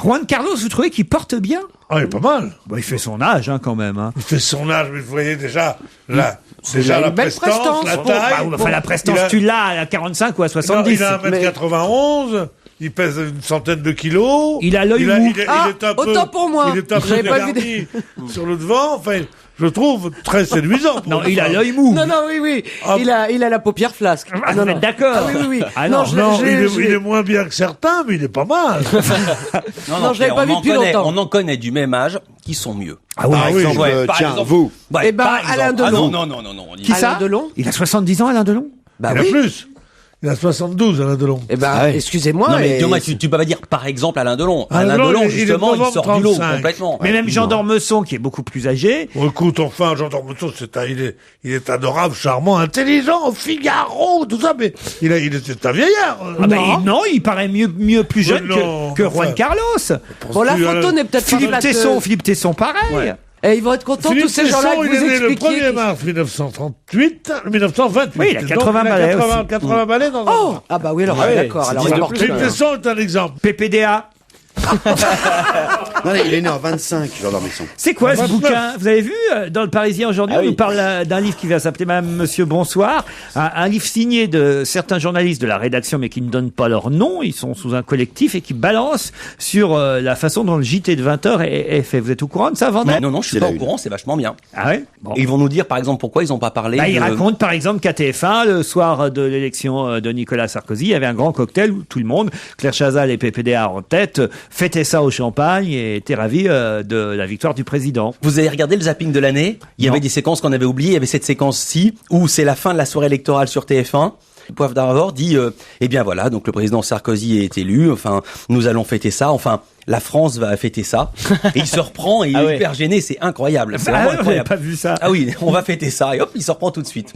Juan Carlos, vous trouvez qu'il porte bien? Ah, il est pas mal. Bon, il fait son âge, hein, quand même. Hein. Il fait son âge, mais vous voyez déjà, là, Il a la une belle prestance, prestance. la Bon, taille. Enfin, la prestance, tu l'as à 45 ou à 70. Il a 1m91, il pèse une centaine de kilos. Il a l'œil mou. Il est Ah, un peu, autant pour moi. Il est un peu J'avais pas dégarni sur le devant. Enfin, je trouve très séduisant. pour Non, une il a femme. l'œil mou. Non, non, oui. Ah. Il a la paupière flasque. Ah, non, vous êtes non. d'accord? Ah oui. Ah non, Non, je l'ai- il est moins bien que certains, mais il est pas mal. Non, je l'avais Pierre, pas vu on en depuis connaît- longtemps. On en connaît du même âge qui sont mieux. Ah oui, Par exemple, Ouais, par tiens, exemple. vous. Ouais, Eh ben, par Alain exemple. Delon. Ah non. on dit- Qui ça? Alain Delon. Il a 70 ans, Alain Delon? Bah il a oui. plus. Il a 72, Alain Delon. Eh ben, Ah ouais. excusez-moi. Non, mais et- Thomas, tu peux pas dire par exemple Alain Delon. Alain Alain Delon, Delon, il est justement, de il novembre sort du lot 35. complètement. Mais même Jean d'Ormesson, qui est beaucoup plus âgé, Oh, écoute, enfin, Jean d'Ormesson, il est adorable, charmant, intelligent, Figaro, tout ça, mais c'est un vieillard. ah ben, il paraît mieux plus jeune non, que enfin. Juan Carlos. Bon, la photo n'est peut-être pas Philippe Tesson, pareil. Ouais. Et ils vont être contents, tous Philippe ces gens-là Tesson, que il est vous né le expliquiez. 1er mars 1928. Oui, il a 80 balais aussi. 80 balais dans un Oh an. Ah bah oui, alors Ah ouais, d'accord. c'est Alors 10 il de porte plus, Philippe bien. Tesson est un exemple. PPDA. Non, il est né en 25, Jean d'Ormesson. C'est quoi ce 29. bouquin? Vous avez vu dans le Parisien aujourd'hui, Ah on oui. nous parle d'un livre qui va s'appeler Madame, Monsieur, Bonsoir. Un livre signé de certains journalistes de la rédaction, mais qui ne donnent pas leur nom. Ils sont sous un collectif et qui balancent sur la façon dont le JT de 20h est fait. Vous êtes au courant de ça, Vendée? Non, je suis C'est pas la au une. courant, c'est vachement bien. Ah ouais? Bon. Et ils vont nous dire, par exemple, pourquoi ils n'ont pas parlé Bah, il de... raconte par exemple qu'à TF1, le soir de l'élection de Nicolas Sarkozy, il y avait un grand cocktail où tout le monde, Claire Chazal et PPDA en tête, fêtaient ça au champagne et étaient ravis de la victoire du président. Vous avez regardé le zapping de l'année? Il y Non. avait des séquences qu'on avait oubliées. Il y avait cette séquence-ci, où c'est la fin de la soirée électorale sur TF1. Poivre d'Arvor dit eh bien voilà, donc le président Sarkozy est élu, enfin nous allons fêter ça, enfin la France va fêter ça. Et il se reprend et il est hyper gêné, c'est incroyable. C'est vraiment incroyable. Pas vu ça. Ah oui, on va fêter ça et hop, il se reprend tout de suite.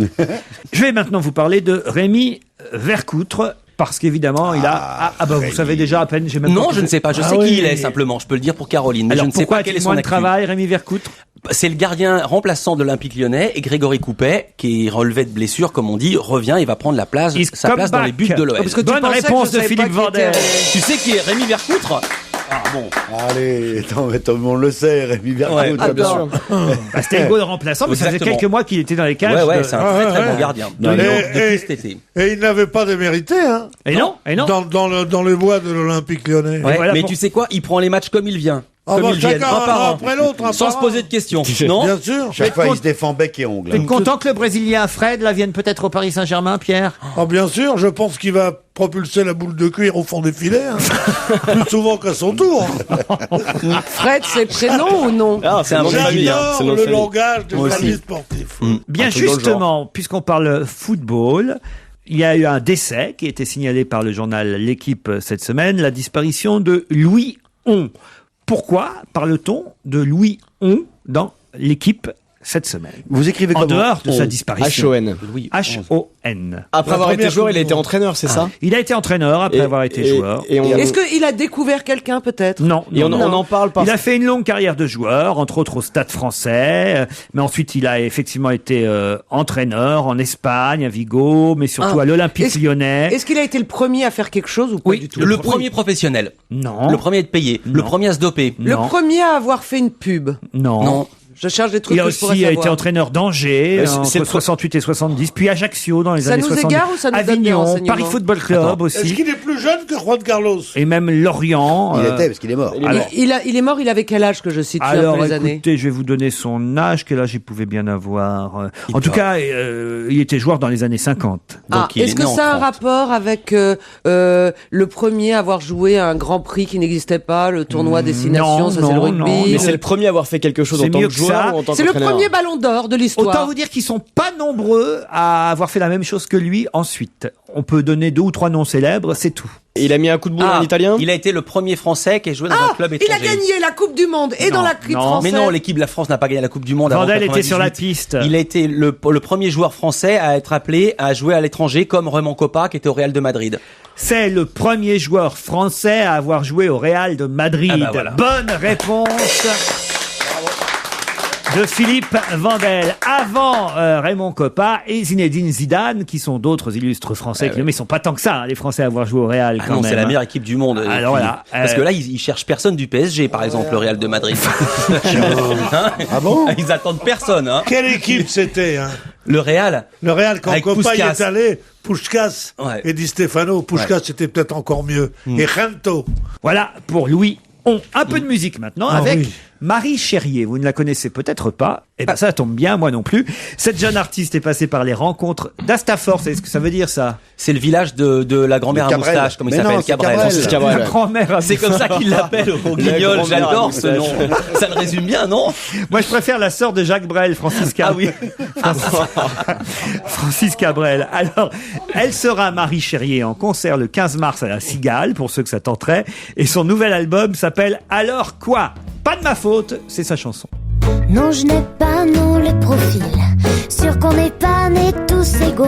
Je vais maintenant vous parler de Rémi Vercoutre. Parce qu'évidemment, il a... vous savez déjà à peine... J'ai même Non, pas je ne sais pas. Je sais qui il est, simplement. Je peux le dire pour Caroline. Mais Alors, je ne sais pas quel est son moins de actu. travail, Rémi Vercoutre? C'est le gardien remplaçant de l'Olympique Lyonnais et Grégory Coupet, qui relevé de blessure, comme on dit, revient et va prendre sa place dans les buts de l'OL. Bonne réponse de Philippe Vandel. Tu sais qui est Rémi Vercoutre? Ah bon. Allez, tout le monde le sait, Rémi Vercoutre. Ouais, bien sûr. C'était le goal remplaçant, mais ça faisait Exactement. quelques mois qu'il était dans les cages. Ouais, c'est un très bon gardien. Depuis cet été. Et il n'avait pas démérité, hein. Et non. Dans les bois de l'Olympique Lyonnais. Ouais, voilà mais tu sais quoi? Il prend les matchs comme il vient. Comme ils viennent, un par un. Après l'autre, Sans se poser de questions. Non? Bien sûr. Chaque fois, il se défend bec et ongle. Vous êtes content que le Brésilien Fred là vienne peut-être au Paris Saint-Germain, Pierre? Ah, bien sûr, je pense qu'il va propulser la boule de cuir au fond des filets, hein. Plus souvent qu'à son tour. Fred, c'est le prénom ou non? Ah, c'est un nom de famille. J'adore le langage des familles sportifs. Bien justement, puisqu'on parle football, il y a eu un décès qui a été signalé par le journal L'Équipe cette semaine, la disparition de Louis On. Pourquoi parle-t-on de Louis On dans L'Équipe cette semaine? Vous écrivez En comment? dehors de sa disparition. H-O-N. H-O-N. Après avoir été joueur, il a été entraîneur, c'est ça? Il a été entraîneur après avoir été joueur. Est-ce qu'il a découvert quelqu'un peut-être? Non. Et on en parle pas. Il a fait une longue carrière de joueur, entre autres au Stade Français, mais ensuite il a effectivement été entraîneur en Espagne, à Vigo, mais surtout à l'Olympique Lyonnais. Est-ce qu'il a été le premier à faire quelque chose ou pas du tout? Le premier professionnel. Non. Le premier à être payé. Le premier à se doper. Le premier à avoir fait une pub? Non. Je cherche des trucs Il a que je pourrais aussi savoir. été entraîneur d'Angers entre 68 et 70, puis Ajaccio dans les Ça années nous 70. égare ou ça nous donne des Avignon, renseignements? Paris Football Club Est-ce aussi. qu'il est plus jeune que Juan Carlos? Et même Lorient. Il était, parce qu'il est mort. Il est mort, il avait quel âge que je cite un Alors, peu les années? écoutez, je vais vous donner son âge. Quel âge il pouvait bien avoir En tout cas, il était joueur dans les années 50. Est-ce que ça a un rapport avec le premier à avoir joué à un Grand Prix qui n'existait pas, le tournoi Destination, ça c'est le rugby? non, Mais c'est le premier à avoir fait quelque chose en C'est tant mieux que que joueur ça. ou en tant C'est le qu'entraîneur? premier ballon d'or de l'histoire. Autant vous dire qu'ils sont pas nombreux à avoir fait la même chose que lui ensuite. On peut donner 2 ou 3 noms célèbres, c'est tout. Et il a mis un coup de boule en italien? Il a été le premier Français qui a joué dans un club il étranger. a gagné la Coupe du Monde et dans la l'équipe française. Mais non, l'équipe de la France n'a pas gagné la Coupe du Monde avant Vandel était 98. sur la piste. Il a été le premier joueur français à être appelé à jouer à l'étranger, comme Raymond Kopa qui était au Real de Madrid. C'est le premier joueur français à avoir joué au Real de Madrid. Ah bah voilà. Bonne réponse de Philippe Vandel. Avant Raymond Kopa et Zinedine Zidane, qui sont d'autres illustres français, mais ils sont pas tant que ça, hein, les Français à avoir joué au Real quand non, même. c'est la meilleure équipe du monde. Alors voilà, Parce que là, ils cherchent personne du PSG, par exemple, le Real de Madrid. Hein Ah bon? Ils attendent personne. Hein. Quelle équipe c'était, hein? Le Real. Le Real, quand Avec Copa y Puskás. est allé, Puskás et Di Stefano. Puskás, c'était peut-être encore mieux. Et Gento. Voilà pour Louis On. Un peu de musique maintenant avec Marie Chérier. Vous ne la connaissez peut-être pas. Eh ben ça tombe bien, moi non plus. Cette jeune artiste est passée par les rencontres d'Astafor. C'est ce que ça veut dire, ça? C'est le village de la grand-mère à Cabrel. moustache, comme il Mais non, s'appelle, c'est Cabrel. Cabrel. C'est Cabrel. La grand-mère. C'est comme ça qu'il l'appelle au Guignol. grand-mère à J'adore ce nom. moustache. Ça le résume bien, non? Moi, je préfère la sœur de Jacques Brel, Francis Cabrel. Ah oui. Francis Cabrel. Alors, elle sera Marie Chérier en concert le 15 mars à la Cigale, pour ceux que ça tenterait. Et son nouvel album s'appelle Alors quoi? Pas de ma faute, c'est sa chanson. Non, je n'ai pas, non, le profil. Sûr qu'on n'est pas nés tous égaux.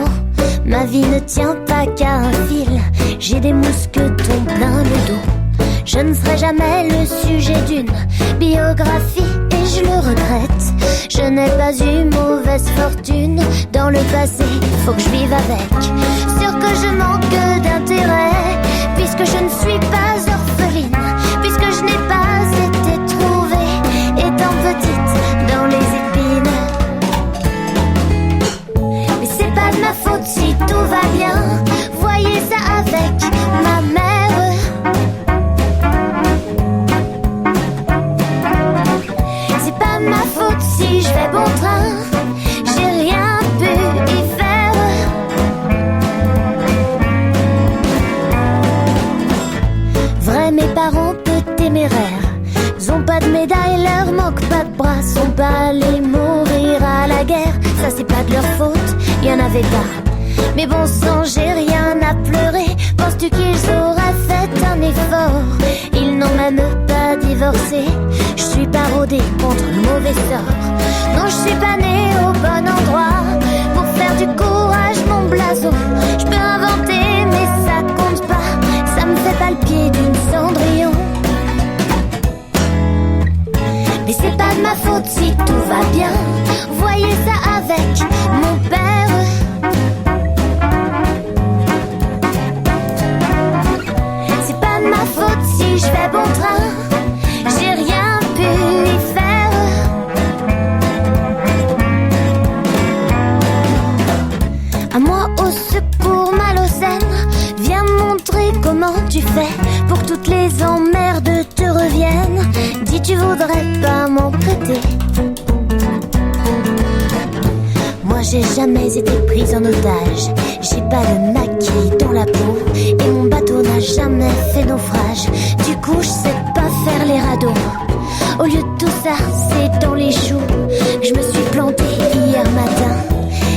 Ma vie ne tient pas qu'à un fil. J'ai des mousquetons plein le dos. Je ne serai jamais le sujet d'une biographie et je le regrette. Je n'ai pas eu mauvaise fortune dans le passé, faut que je vive avec. Sûr que je manque d'intérêt, puisque je ne suis pas orpheline, puisque je n'ai pas été trouvée étant petite dans les épines. Mais c'est pas de ma faute si tout va bien, voyez ça avec ma mère. C'est pas ma faute si je fais bon train, j'ai rien pu y faire. Vrai, mes parents peu téméraires, ils ont pas de médaille, leur manque pas de bras, sont pas allés mourir à la guerre. Ça c'est pas de leur faute, y en avait pas. Mais bon sang, j'ai rien à pleurer. Penses-tu qu'ils auraient fait un effort? Ils n'ont même pas divorcé. Je suis parodée contre le mauvais sort. Non, je suis pas née au bon endroit pour faire du courage mon blason. Je peux inventer, mais ça compte pas. Ça me fait pas le pied d'une Cendrillon. Mais c'est pas de ma faute si tout va bien. Voyez ça avec mon père. C'est pas de ma faute si je fais bon train. J'ai rien pu y faire. À moi au secours, Malocène. Viens me montrer comment tu fais pour que toutes les emmerdes te reviennent. Dis, tu voudrais pas m'en prêter? Moi j'ai jamais été prise en otage. J'ai pas de maquis dans la peau. Et mon bateau n'a jamais fait naufrage. Du coup je sais pas faire les radeaux. Au lieu de tout ça, c'est dans les choux que je me suis plantée hier matin.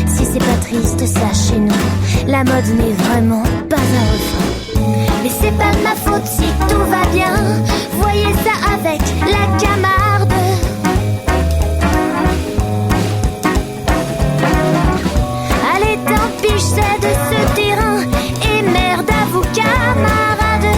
Si c'est pas triste ça chez nous, la mode n'est vraiment pas un refrain. Mais c'est pas de ma faute si tout va bien. Voyez ça avec la Camarde. Allez tant pis, je sais de ce terrain. Et merde à vous camarades.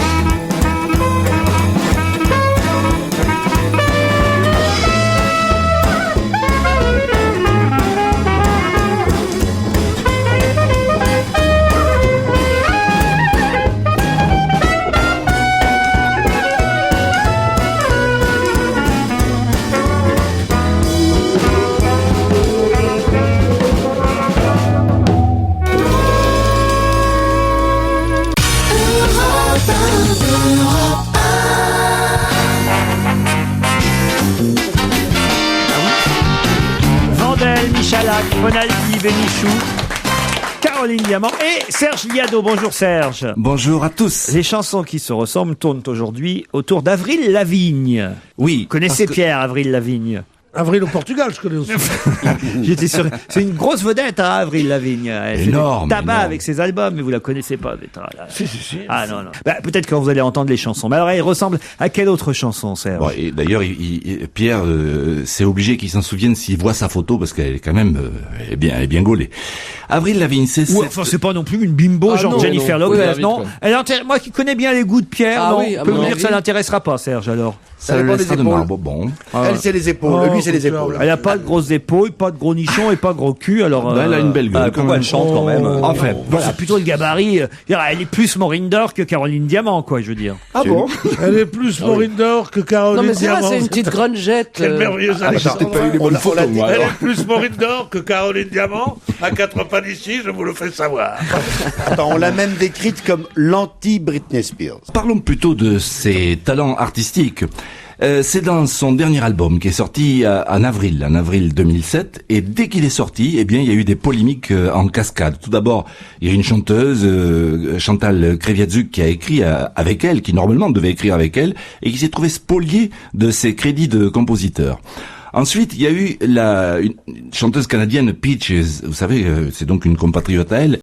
Michalak, Bonaldi, Bénichou, Caroline Diamant et Serge Liado. Bonjour Serge. Bonjour à tous. Les chansons qui se ressemblent tournent aujourd'hui autour d'Avril Lavigne. Oui. Vous connaissez Pierre Avril Lavigne? Avril au Portugal, je connais aussi. J'étais sûr. C'est une grosse vedette, hein, Avril Lavigne. Elle fait Énorme, du tabac énorme. avec ses albums, mais vous la connaissez pas, Vétra. Si. Ah non. Bah, peut-être quand vous allez entendre les chansons. Mais alors, elle ressemble à quelle autre chanson, Serge? Bon, et d'ailleurs, Pierre, c'est obligé qu'il s'en souvienne s'il voit sa photo parce qu'elle est quand même, elle est bien gaulée. Avril Lavigne, c'est Enfin, c'est pas non plus une bimbo, genre non, Jennifer non. Lopez, Oui, non. vite, Moi qui connais bien les goûts de Pierre, Ah non. oui, Je à peux mon vous dire que ça avis. l'intéressera pas, Serge, alors. Ça le dépend des laissera de épaules. marbre. Bon. Elle, c'est les épaules. Lui, c'est les épaules. Elle a pas de grosses épaules, pas de gros nichons et pas de gros cul, alors. Elle a une belle gueule. Pourquoi elle chante quand même Enfin, Voilà, plutôt le gabarit. Elle est plus Maureen Dor que Caroline Diamant, quoi, je veux dire. Ah bon? Elle est plus Maureen Dor que Caroline Non mais c'est vrai, Diamant. c'est une petite grungette. Quelle merveilleuse Alexandre. Elle est plus Maureen Dor que Caroline Diamant. À 4 pas d'ici, je vous le fais savoir. Attends, on l'a même décrite comme l'anti-Britney Spears. Parlons plutôt de ses talents artistiques. C'est dans son dernier album qui est sorti en avril 2007, et dès qu'il est sorti, eh bien, il y a eu des polémiques en cascade. Tout d'abord, il y a une chanteuse, Chantal Kreviazuk, qui a écrit avec elle, qui normalement devait écrire avec elle, et qui s'est trouvée spoliée de ses crédits de compositeur. Ensuite, il y a eu une chanteuse canadienne, Peaches, vous savez, c'est donc une compatriote à elle,